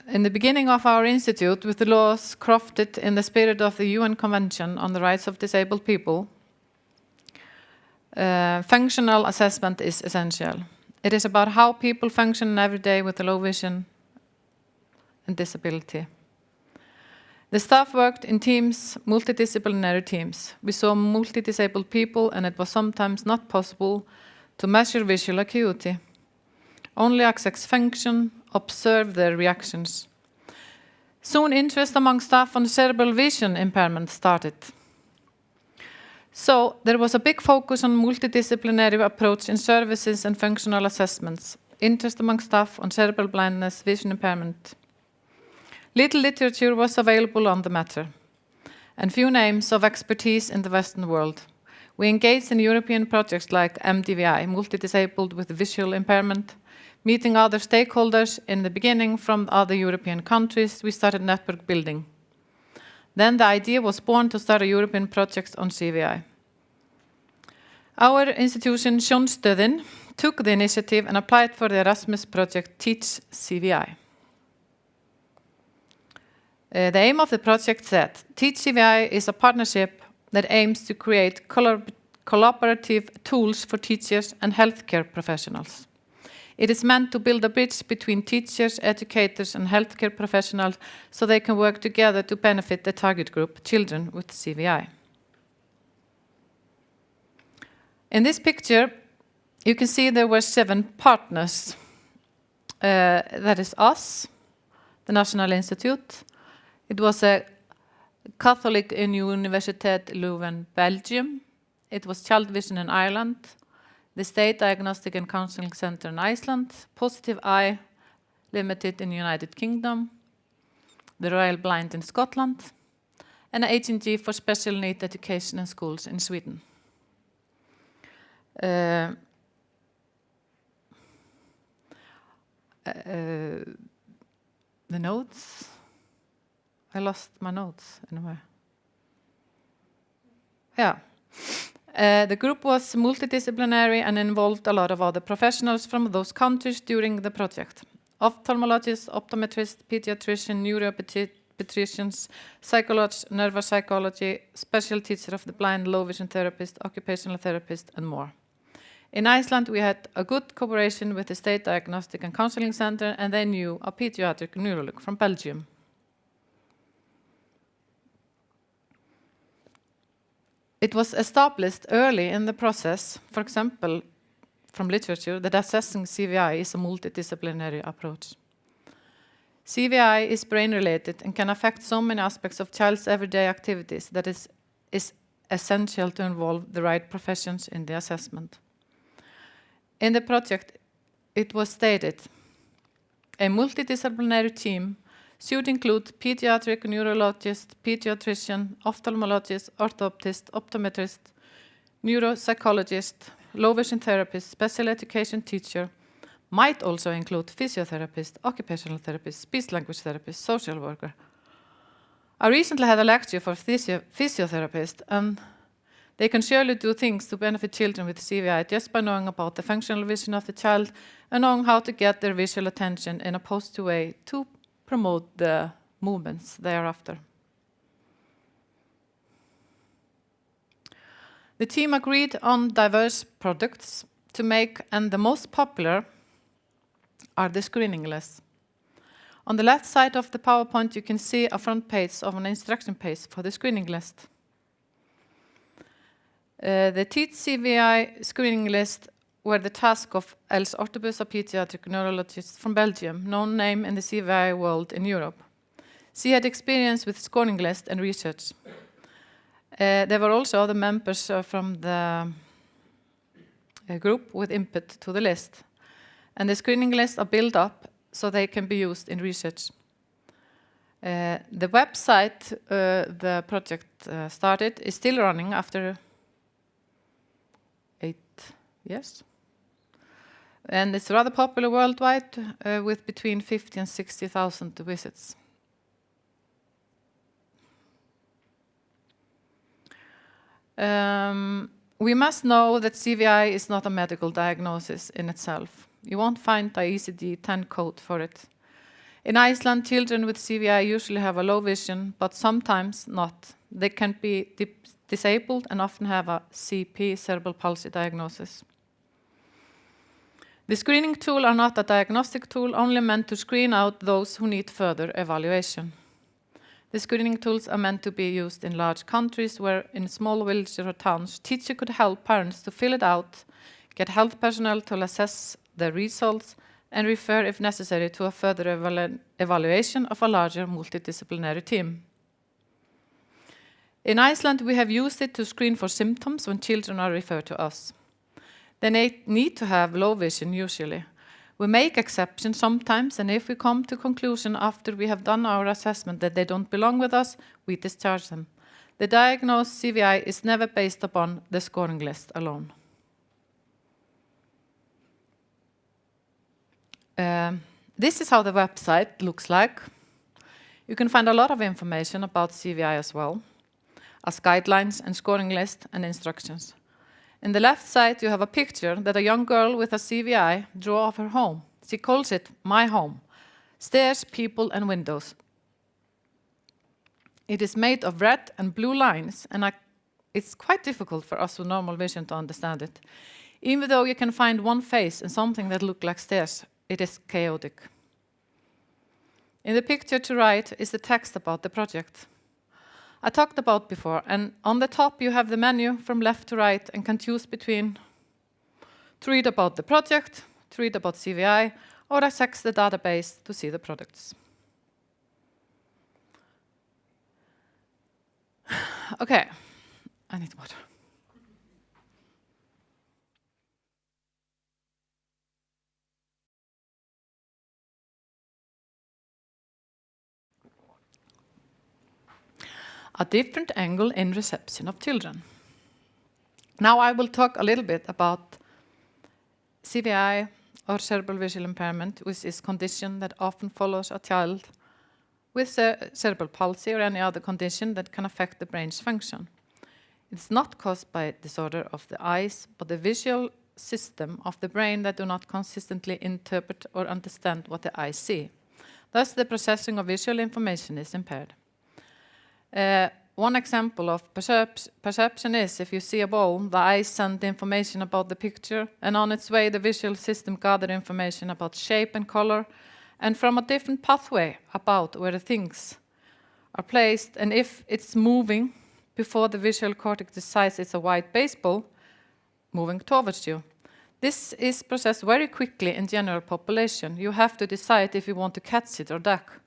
In the beginning of our institute, with the laws crafted in the spirit of the UN Convention on the Rights of Disabled People, functional assessment is essential. It is about how people function every day with a low vision and disability. The staff worked in teams, multidisciplinary teams. We saw multi-disabled people, and it was sometimes not possible to measure visual acuity. Only access function, observe their reactions. Soon interest among staff on cerebral vision impairment started. So there was a big focus on multidisciplinary approach in services and functional assessments. Interest among staff on cerebral blindness, vision impairment. Little literature was available on the matter, and few names of expertise in the Western world. We engaged in European projects like MDVI, multi-disabled with visual impairment. Meeting other stakeholders in the beginning from other European countries, we started network building. Then the idea was born to start a European project on CVI. Our institution, Sjónstöðin, took the initiative and applied for the Erasmus project Teach CVI. The aim of the project said, Teach CVI is a partnership that aims to create collaborative tools for teachers and healthcare professionals. It is meant to build a bridge between teachers, educators, and healthcare professionals so they can work together to benefit the target group, children with CVI. In this picture, you can see there were 7 partners. That is us, the National Institute. It was a Catholic Universiteit Leuven, Belgium. It was Child Vision in Ireland. The State Diagnostic and Counseling Center in Iceland, Positive Eye Limited in the United Kingdom, the Royal Blind in Scotland, and HNG for Special Need Education in Schools in Sweden. The notes? I lost my notes anyway. Yeah. The group was multidisciplinary and involved a lot of other professionals from those countries during the project. Ophthalmologists, optometrists, pediatricians, neuropediatricians, psychologists, neuropsychology, special teacher of the blind, low vision therapist, occupational therapist, and more. In Iceland, we had a good cooperation with the State Diagnostic and Counseling Center, and they knew a pediatric neurologist from Belgium. It was established early in the process, for example, from literature, that assessing CVI is a multidisciplinary approach. CVI is brain-related and can affect so many aspects of child's everyday activities that is essential to involve the right professions in the assessment. In the project, it was stated, a multidisciplinary team should include pediatric neurologist, pediatrician, ophthalmologist, orthoptist, optometrist, neuropsychologist, low vision therapist, special education teacher, might also include physiotherapist, occupational therapist, speech language therapist, social worker. I recently had a lecture for physiotherapists, and they can surely do things to benefit children with CVI just by knowing about the functional vision of the child and knowing how to get their visual attention in a positive way to promote the movements thereafter. The team agreed on diverse products to make, and the most popular are the screening lists. On the left side of the PowerPoint, you can see a front page of an instruction page for the screening list. The Teach CVI screening list were the task of Els Ortebus, a pediatric neurologist from Belgium, known name in the CVI world in Europe. She had experience with scoring lists and research. There were also other members from the group with input to the list. And the screening lists are built up so they can be used in research. The website the project started is still running after 8 years. And it's rather popular worldwide with between 50 and 60,000 visits. We must know that CVI is not a medical diagnosis in itself. You won't find the ICD-10 code for it. In Iceland, children with CVI usually have a low vision, but sometimes not. They can be disabled and often have a CP, cerebral palsy diagnosis. The screening tool are not a diagnostic tool, only meant to screen out those who need further evaluation. The screening tools are meant to be used in large countries where in small villages or towns, teachers could help parents to fill it out, get health personnel to assess the results, and refer, if necessary, to a further evaluation of a larger multidisciplinary team. In Iceland, we have used it to screen for symptoms when children are referred to us. They need to have low vision usually. We make exceptions sometimes, and if we come to conclusion after we have done our assessment that they don't belong with us, we discharge them. The diagnosed CVI is never based upon the scoring list alone. This is how the website looks like. You can find a lot of information about CVI as well, as guidelines and scoring list and instructions. In the left side, you have a picture that a young girl with a CVI drew of her home. She calls it my home. Stairs, people, and windows. It is made of red and blue lines, and it's quite difficult for us with normal vision to understand it. Even though you can find one face and something that looks like stairs, it is chaotic. In the picture to right is the text about the project. I talked about before, and on the top you have the menu from left to right and can choose between to read about the project, to read about CVI, or access the database to see the products. Okay, I need water. A different angle in reception of children. Now I will talk a little bit about CVI, or cerebral visual impairment, which is a condition that often follows a child with cerebral palsy or any other condition that can affect the brain's function. It's not caused by disorder of the eyes, but the visual system of the brain that do not consistently interpret or understand what the eyes see. Thus, the processing of visual information is impaired. One example of perception is if you see a ball, the eyes send information about the picture, and on its way the visual system gathers information about shape and color, and from a different pathway about where the things are placed, and if it's moving before the visual cortex decides it's a white baseball moving towards you. This is processed very quickly in general population. You have to decide if you want to catch it or duck.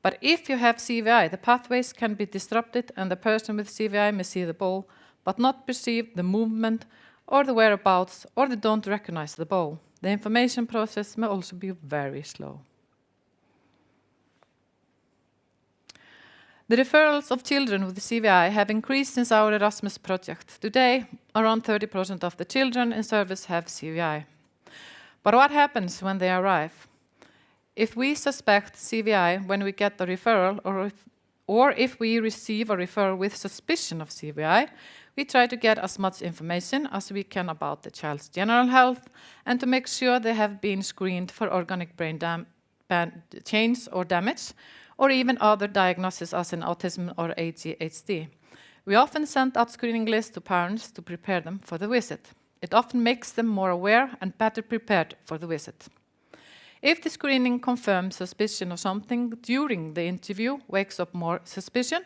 But if you have CVI, the pathways can be disrupted and the person with CVI may see the ball, but not perceive the movement or the whereabouts, or they don't recognize the ball. The information process may also be very slow. The referrals of children with CVI have increased since our Erasmus project. Today, around 30% of the children in service have CVI. But what happens when they arrive? If we suspect CVI when we get the referral, or if we receive a referral with suspicion of CVI, we try to get as much information as we can about the child's general health and to make sure they have been screened for organic brain change or damage, or even other diagnoses as in autism or ADHD. We often send out screening lists to parents to prepare them for the visit. It often makes them more aware and better prepared for the visit. If the screening confirms suspicion of something during the interview, wakes up more suspicion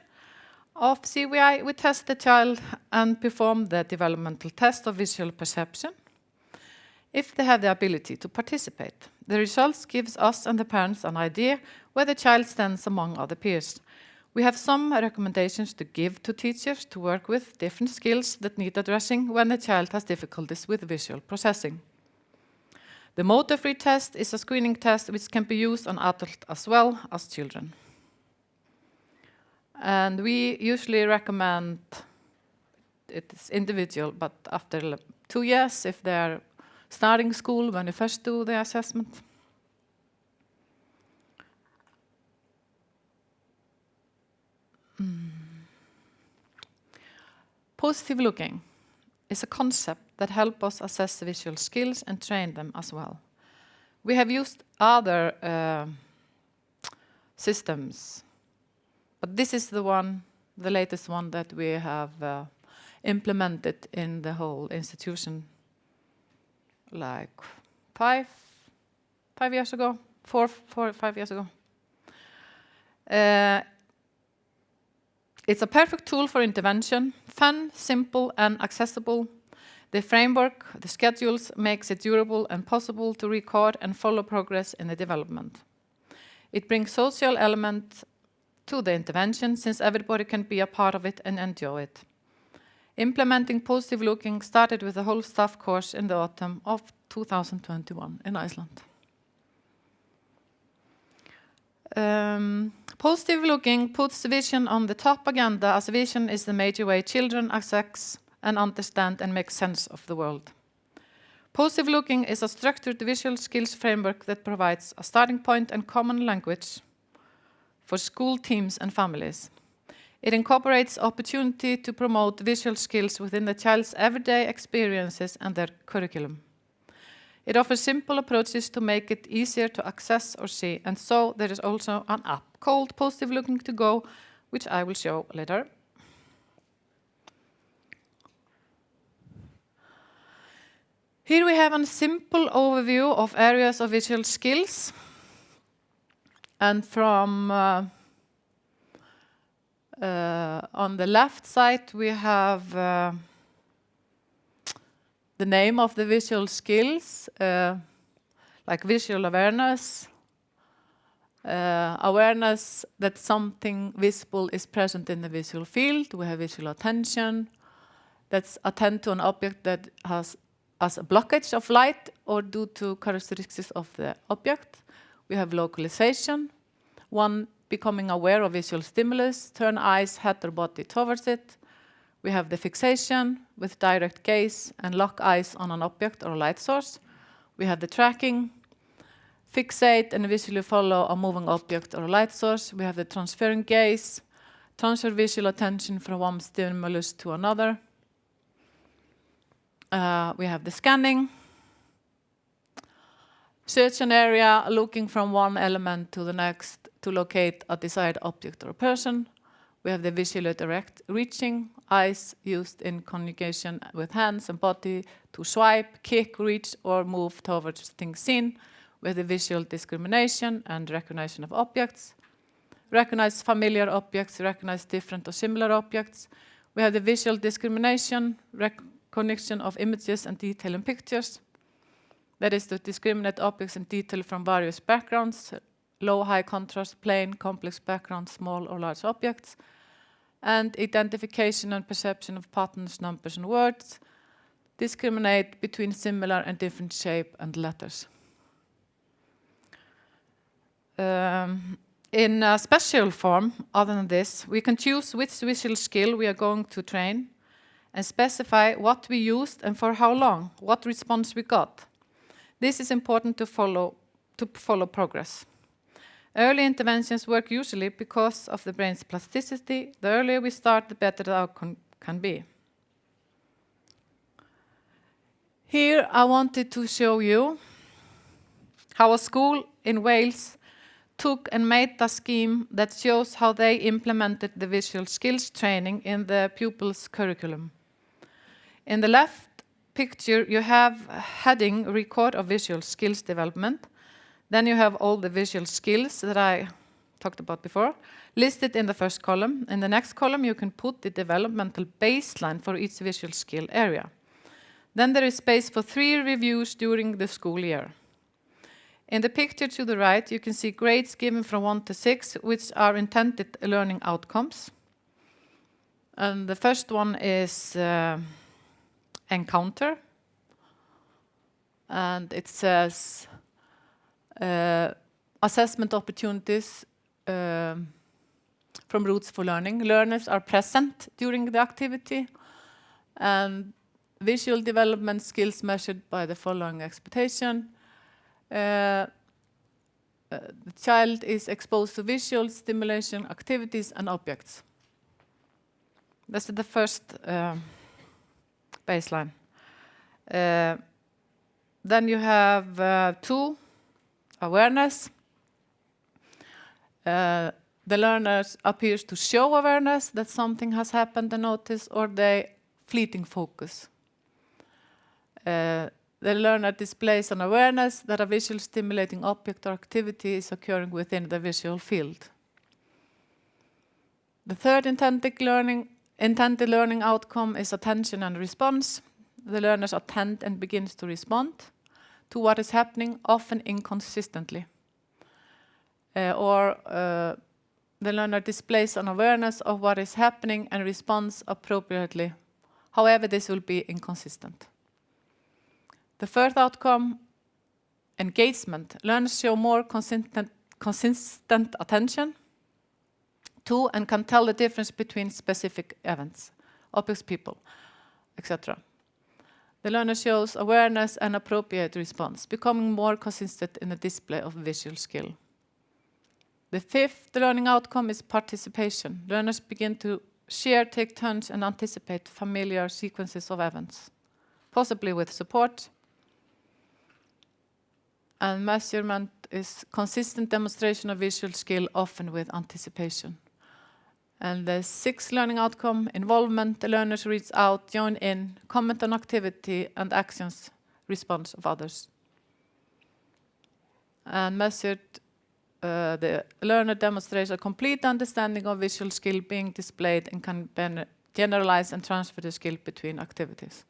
of CVI, we test the child and perform the developmental test of visual perception if they have the ability to participate. The results gives us and the parents an idea where the child stands among other peers. We have some recommendations to give to teachers to work with different skills that need addressing when the child has difficulties with visual processing. The motor free test is a screening test which can be used on adults as well as children. And we usually recommend, it is individual, but after 2 years if they're starting school when you first do the assessment. Positive looking is a concept that helps us assess visual skills and train them as well. We have used other systems, but this is the latest one that we have implemented in the whole institution like 5 years ago, 4 or 5 years ago. It's a perfect tool for intervention, fun, simple, and accessible. The framework, the schedules, makes it durable and possible to record and follow progress in the development. It brings social elements to the intervention since everybody can be a part of it and enjoy it. Implementing positive looking started with a whole staff course in the autumn of 2021 in Iceland. Positive looking puts vision on the top agenda as vision is the major way children access and understand and make sense of the world. Positive looking is a structured visual skills framework that provides a starting point and common language for school teams and families. It incorporates opportunity to promote visual skills within the child's everyday experiences and their curriculum. It offers simple approaches to make it easier to access or see, and so there is also an app called Positive Looking to Go, which I will show later. Here we have a simple overview of areas of visual skills. And from on the left side, we have the name of the visual skills, like visual awareness, awareness that something visible is present in the visual field. We have visual attention, that's attend to an object that has as a blockage of light or due to characteristics of the object. We have localization, one becoming aware of visual stimulus, turn eyes, head or body towards it. We have the fixation with direct gaze and lock eyes on an object or a light source. We have the tracking, fixate and visually follow a moving object or a light source. We have the transferring gaze, transfer visual attention from one stimulus to another. We have the scanning, search an area looking from one element to the next to locate a desired object or person. We have the visually direct reaching, eyes used in conjugation with hands and body to swipe, kick, reach, or move towards things seen. We have the visual discrimination and recognition of objects. Recognize familiar objects, recognize different or similar objects. We have the visual discrimination, recognition of images and detail in pictures. That is to discriminate objects in detail from various backgrounds, low, high contrast, plain, complex backgrounds, small or large objects. And identification and perception of patterns, numbers, and words. Discriminate between similar and different shape and letters. In a special form, other than this, we can choose which visual skill we are going to train and specify what we used and for how long, what response we got. This is important to follow progress. Early interventions work usually because of the brain's plasticity. The earlier we start, the better the outcome can be. Here I wanted to show you how a school in Wales took and made a scheme that shows how they implemented the visual skills training in the pupils' curriculum. In the left picture, you have a heading record of visual skills development. Then you have all the visual skills that I talked about before, listed in the first column. In the next column, you can put the developmental baseline for each visual skill area. Then there is space for 3 reviews during the school year. In the picture to the right, you can see grades given from 1 to 6, which are intended learning outcomes. And the first one is encounter. And it says assessment opportunities from routes for learning. Learners are present during the activity. And visual development skills measured by the following expectation. The child is exposed to visual stimulation, activities, and objects. That's the first baseline. Then you have 2, awareness. The learners appears to show awareness that something has happened and notice, or they fleeting focus. The learner displays an awareness that a visual stimulating object or activity is occurring within the visual field. The third intended learning outcome is attention and response. The learners attend and begins to respond to what is happening, often inconsistently. The learner displays an awareness of what is happening and responds appropriately. However, this will be inconsistent. The third outcome, engagement. Learners show more consistent attention to and can tell the difference between specific events, objects, people, etc. The learner shows awareness and appropriate response, becoming more consistent in the display of visual skill. The fifth learning outcome is participation. Learners begin to share, take turns, and anticipate familiar sequences of events, possibly with support. And measurement is consistent demonstration of visual skill, often with anticipation. And the sixth learning outcome, involvement. The learners reach out, join in, comment on activity and actions, response of others. And measured, the learner demonstrates a complete understanding of visual skill being displayed and can generalize and transfer the skill between activities.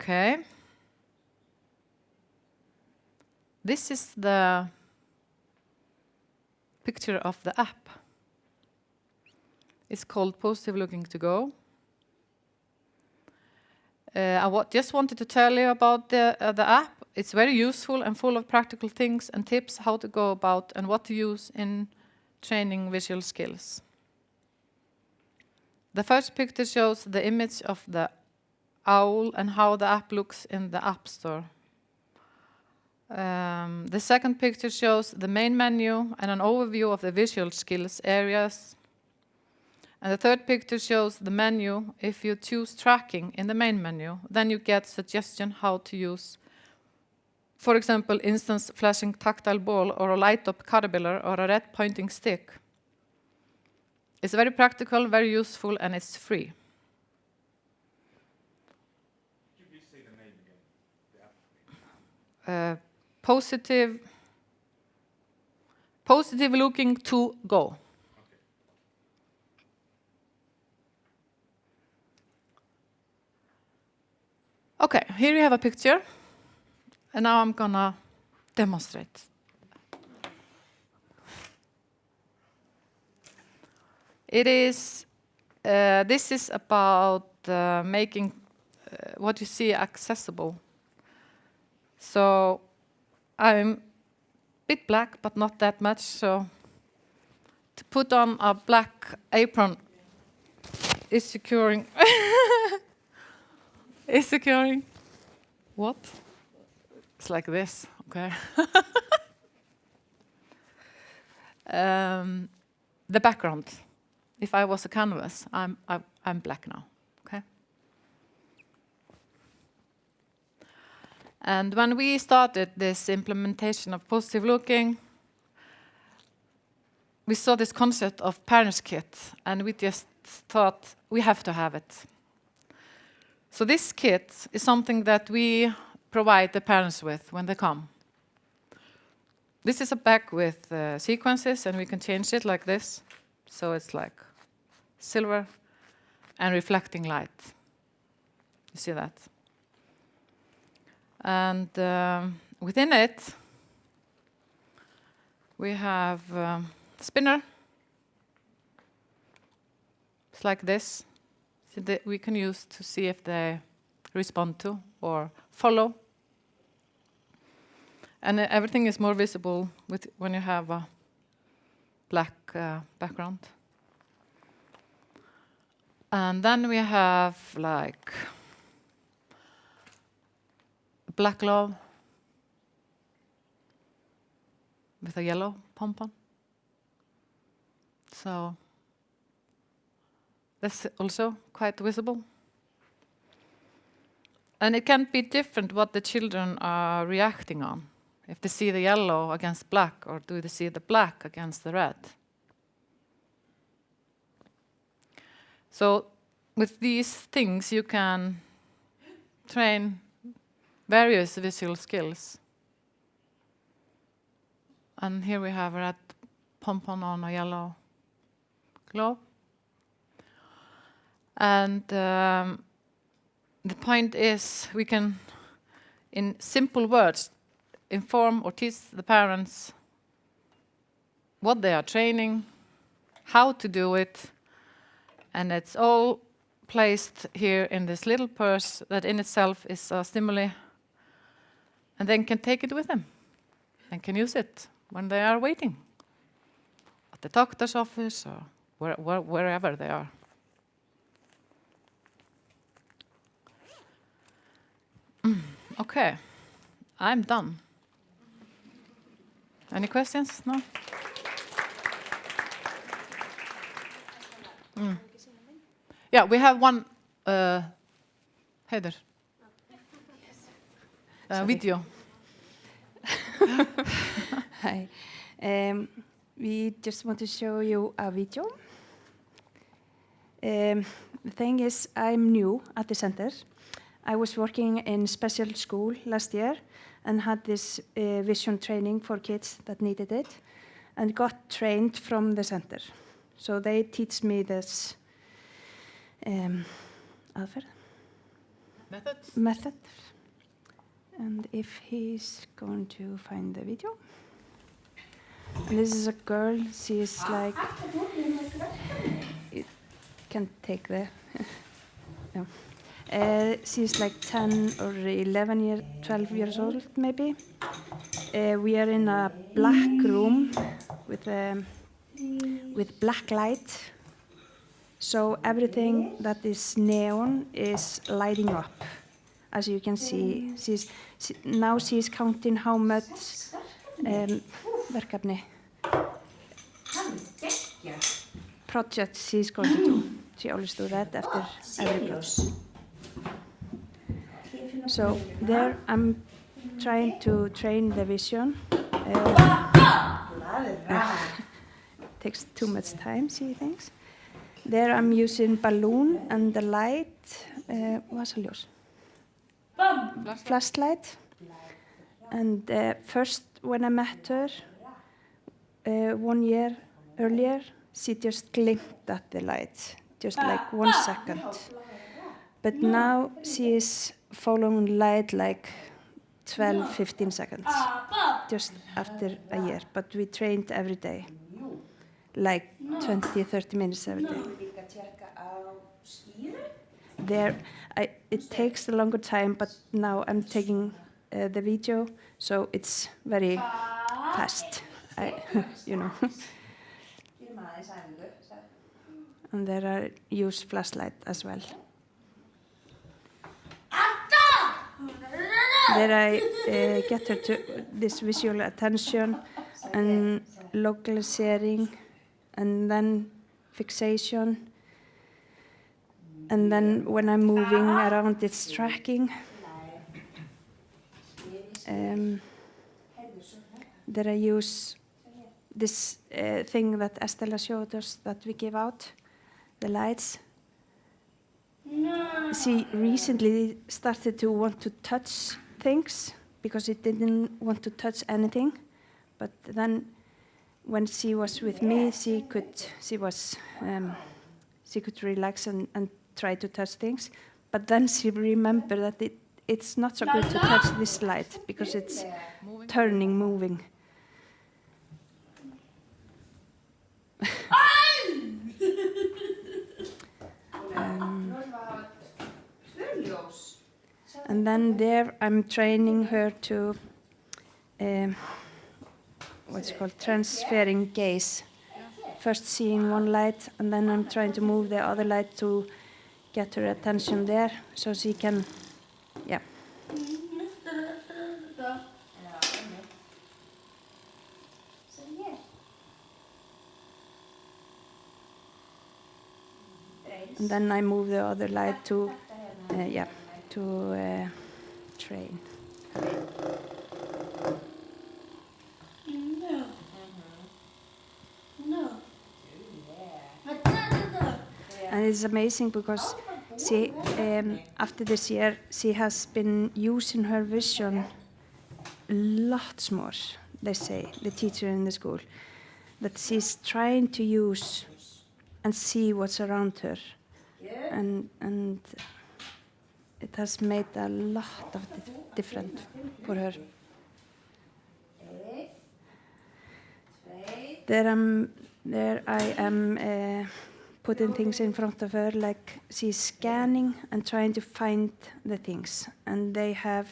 Okay. This is the picture of the app. It's called Positive Looking to Go. I just wanted to tell you about the app. It's very useful and full of practical things and tips how to go about and what to use in training visual skills. The first picture shows the image of the owl and how the app looks in the App Store. The second picture shows the main menu and an overview of the visual skills areas. And the third picture shows the menu. If you choose tracking in the main menu, then you get suggestion how to use, for example, instance flashing tactile ball or a light up caterpillar or a red pointing stick. It's very practical, very useful, and it's free. Could you say the name again? Positive Looking to Go. Okay, here you have a picture, and now I'm gonna demonstrate. This is about making what you see accessible. So I'm a bit black, but not that much, so to put on a black apron is securing. Is securing what? It's like this, okay. The background. If I was a canvas, I'm black now, okay. And when we started this implementation of positive looking, we saw this concept of parents' kit, and we just thought we have to have it. So this kit is something that we provide the parents with when they come. This is a bag with sequences, and we can change it like this. So it's like silver and reflecting light. You see that? And within it, we have a spinner. It's like this. That we can use to see if they respond to or follow. And everything is more visible when you have a black background. And then we have like a black glove with a yellow pom-pom. So that's also quite visible. And it can be different what the children are reacting on. If they see the yellow against black, or do they see the black against the red? So with these things you can train various visual skills. And here we have a red pom-pom on a yellow glove. And the point is we can, in simple words, inform or teach the parents what they are training, how to do it, and it's all placed here in this little purse that in itself is a stimuli, and then can take it with them and can use it when they are waiting at the doctor's office or wherever they are. Okay, I'm done. Any questions? No? Yeah, we have one header. Video. Hi. We just want to show you a video. The thing is, I'm new at the center. I was working in special school last year and had this vision training for kids that needed it and got trained from the center. So they teach me this method. And if he's going to find the video. And this is a girl, she is like, it can take the, no. She's like 10 or 12 years old maybe. We are in a black room with black light. So everything that is neon is lighting up. As you can see, now she's counting how much verkefni project she's going to do. She always do that after every project. So there I'm trying to train the vision. Takes too much time, she thinks. There I'm using balloon and the light, flashlight. And first when I met her 1 year earlier, she just blinked at the light, just like 1 second. But now she is following light like 12, 15 seconds, just after a year. But we trained every day, like 20, 30 minutes every day. There, it takes a longer time, but now I'm taking the video, so it's very fast, you know. And there are used flashlight as well. There I get her to this visual attention and localizing, and then fixation. And then when I'm moving around, it's tracking. There I use this thing that Estella showed us that we give out, the lights. She recently started to want to touch things because it didn't want to touch anything. But then when she was with me, she could relax and try to touch things. But then she remembered that it's not so good to touch this light because it's turning, moving. And then there I'm training her to what's called transferring gaze. first seeing one light, and then I'm trying to move the other light to get her attention there, so she can, yeah. And then I move the other light to, train. And it's amazing because she, after this year, she has been using her vision lots more, they say, the teacher in the school, that she's trying to use and see what's around her. And it has made a lot of different for her. There I am putting things in front of her, like she's scanning and trying to find the things. And they have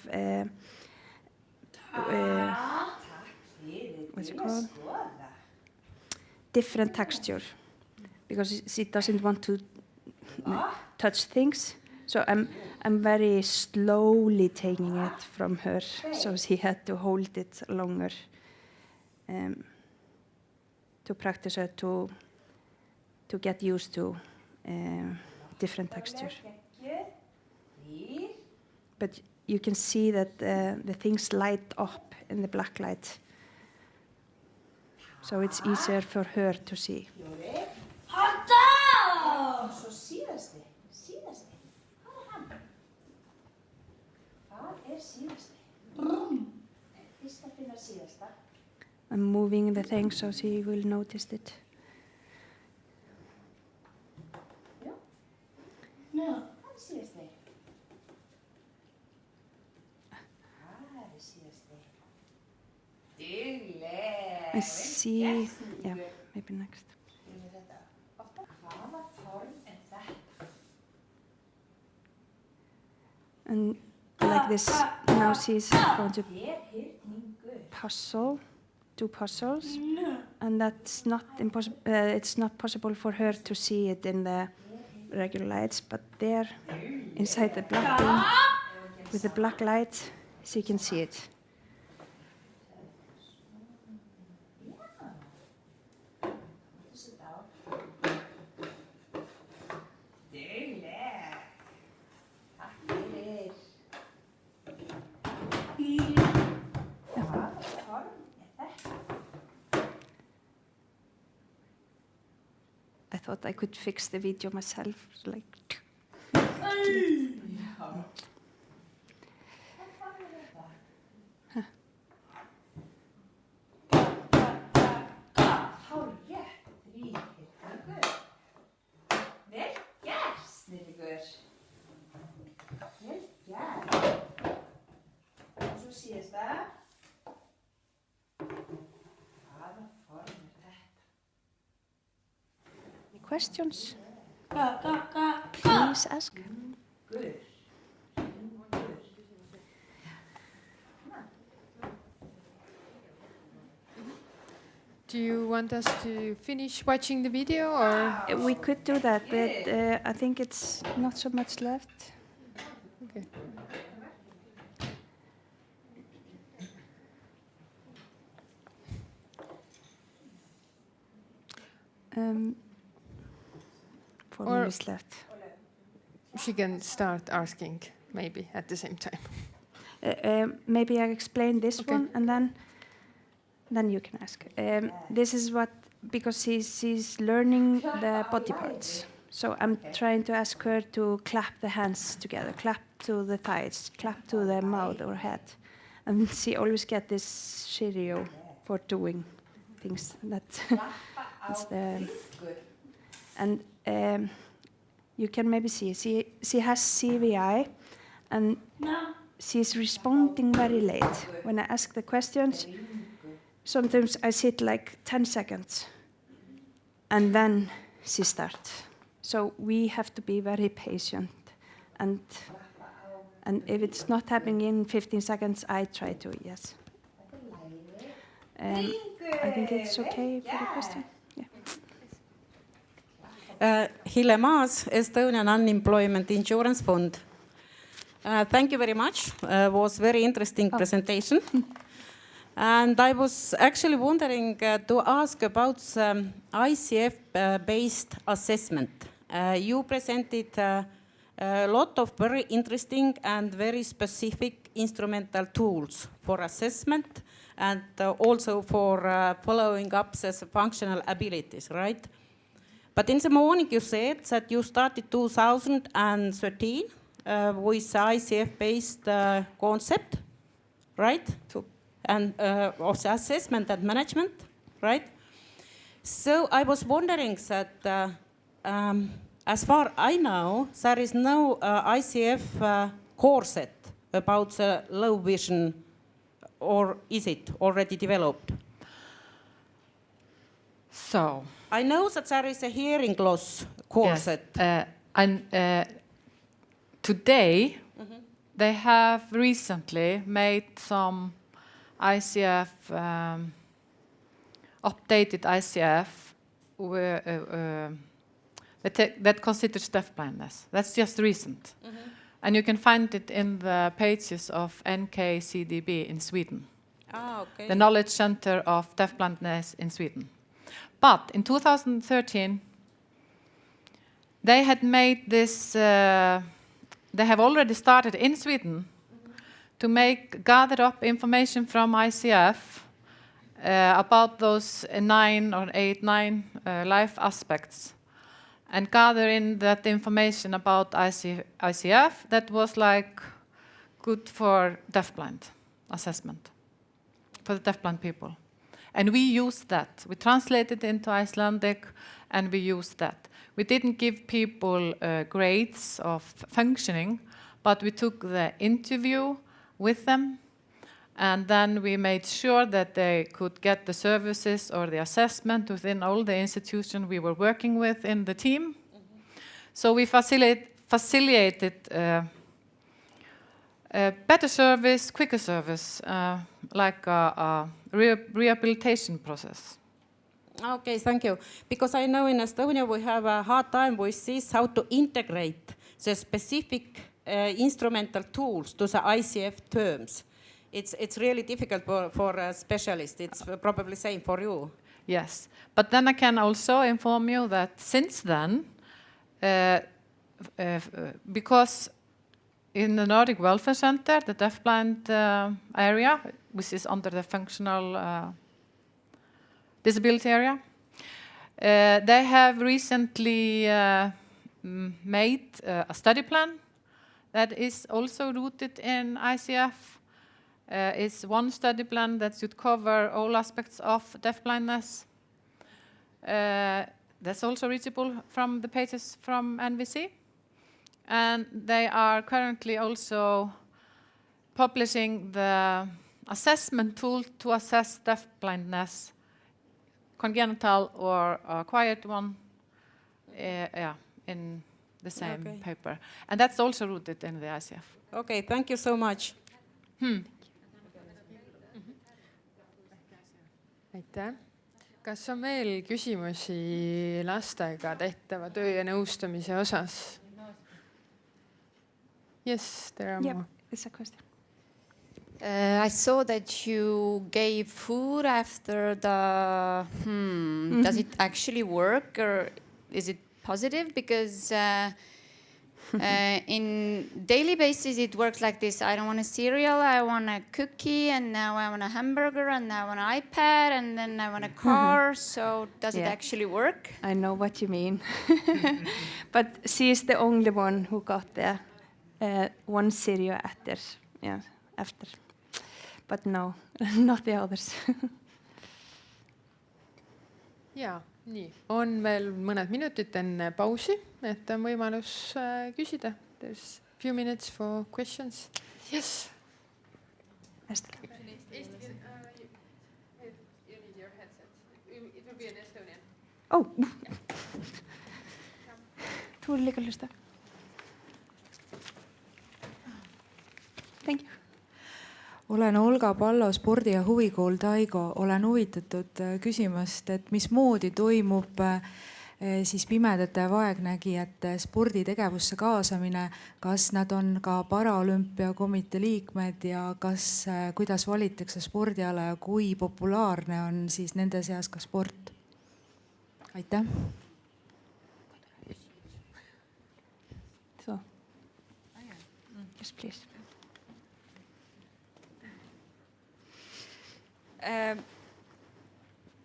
what's it called? Different texture, because she doesn't want to touch things. So I'm very slowly taking it from her, so she had to hold it longer to practice her to get used to different textures. But you can see that the things light up in the black light, so it's easier for her to see. I'm moving the thing so she will notice it. No. I see. Yeah, maybe next. And like this, now she's going to do puzzles, and that's not impossible. It's not possible for her to see it in the regular lights, but there, inside the black room, with the black light, she can see it. I thought I could fix the video myself, like. Questions? Please ask. Good. Do you want us to finish watching the video, or? We could do that, but I think it's not so much left. Okay. Four minutes left. She can start asking, maybe at the same time. Maybe I explain this one, and then you can ask. This is what, because she's learning the body parts. So I'm trying to ask her to clap the hands together, clap to the thighs, clap to the mouth or head, and she always get this stereo for doing things. That's the. And you can maybe see she has CVI, and she's responding very late. When I ask the questions, sometimes I sit like 10 seconds, and then she starts. So we have to be very patient, and if it's not happening in 15 seconds, I try to, yes. I think it's okay for the question. Yeah. Hille Maas, Estonian Unemployment Insurance Fund. Thank you very much. Was very interesting presentation. And I was actually wondering to ask about ICF-based assessment. You presented a lot of very interesting and very specific instrumental tools for assessment and also for following up as functional abilities, right? But in the morning you said that you started 2013 with ICF-based concept, right? And of the assessment and management, right? So I was wondering that as far I know, there is no ICF core set about the low vision, or is it already developed? So I know that there is a hearing loss core set. Today, they have recently made some ICF, updated ICF that considers deaf blindness. That's just recent. And you can find it in the pages of NKCDB in Sweden. Okay. The Knowledge Center of Deaf Blindness in Sweden. But in 2013, they had made this, they have already started in Sweden to gather up information from ICF about those 9 life aspects, and gather in that information about ICF that was like good for deafblind assessment, for the deafblind people. And we used that. We translated into Icelandic and we used that. We didn't give people grades of functioning, but we took the interview with them, and then we made sure that they could get the services or the assessment within all the institutions we were working with in the team. So we facilitated better service, quicker service, like a rehabilitation process. Okay, thank you. Because I know in Estonia we have a hard time with this, how to integrate the specific instrumental tools to the ICF terms. It's really difficult for a specialist. It's probably same for you. Yes, but then I can also inform you that since then, because in the Nordic Welfare Center, the deafblind area, which is under the functional disability area, they have recently made a study plan that is also rooted in ICF. It's one study plan that should cover all aspects of deafblindness. That's also reachable from the pages from NVC. And they are currently also publishing the assessment tool to assess deafblindness, congenital or acquired one, in the same paper. And that's also rooted in the ICF. Okay, thank you so much. Aitäh. Kas on veel küsimusi lastega tehtava töö ja nõustamise osas? Yes, there are more. It's a question. I saw that you gave food after the, does it actually work or is it positive? Because in daily basis it works like this. I don't want a cereal, I want a cookie, and now I want a hamburger, and now I want an iPad, and then I want a car. So does it actually work? I know what you mean. But she is the only one who got the one cereal after. But no, not the others. Jaa, nii. On veel mõned minutid enne pausi, et on võimalus küsida. There's a few minutes for questions. Yes. Esther. You need your headset. It will be in Estonian. Oh. Tuli liiga lystä. Thank you. Olen Olga Pallo, spordi- ja huvikool Taigo. Olen huvitatud küsimast, et mismoodi toimub siis pimedate ja vaegnägijate sporditegevusse kaasamine, kas nad on ka paraolümpiakomitee liikmed ja kas, kuidas valitakse spordiala ja kui populaarne on siis nende seas ka sport? Aitäh. So. Yes, please.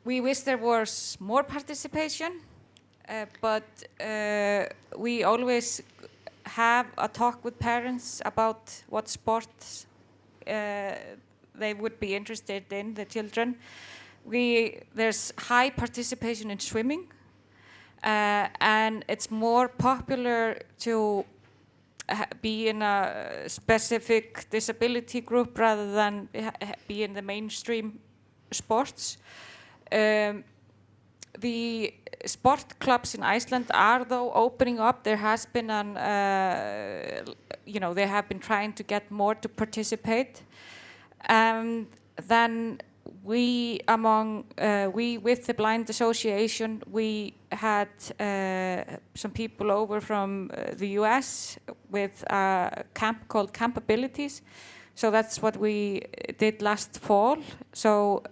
We wish there was more participation, but we always have a talk with parents about what sports they would be interested in, the children. There's high participation in swimming, and it's more popular to be in a specific disability group rather than be in the mainstream sports. The sport clubs in Iceland are though opening up. There has been they have been trying to get more to participate. And then we with the Blind Association, we had some people over from the US with a camp called Camp Abilities. So that's what we did last fall. So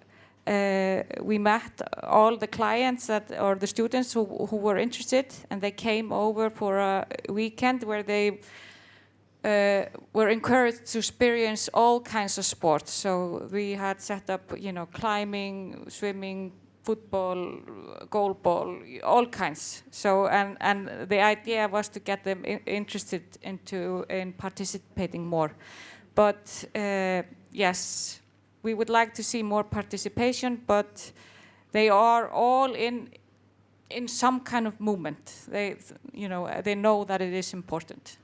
we met all the clients or the students who were interested, and they came over for a weekend where they were encouraged to experience all kinds of sports. So we had set up, climbing, swimming, football, goalball, all kinds. So and the idea was to get them interested in participating more. But yes, we would like to see more participation, but they are all in some kind of movement. They know that it is important.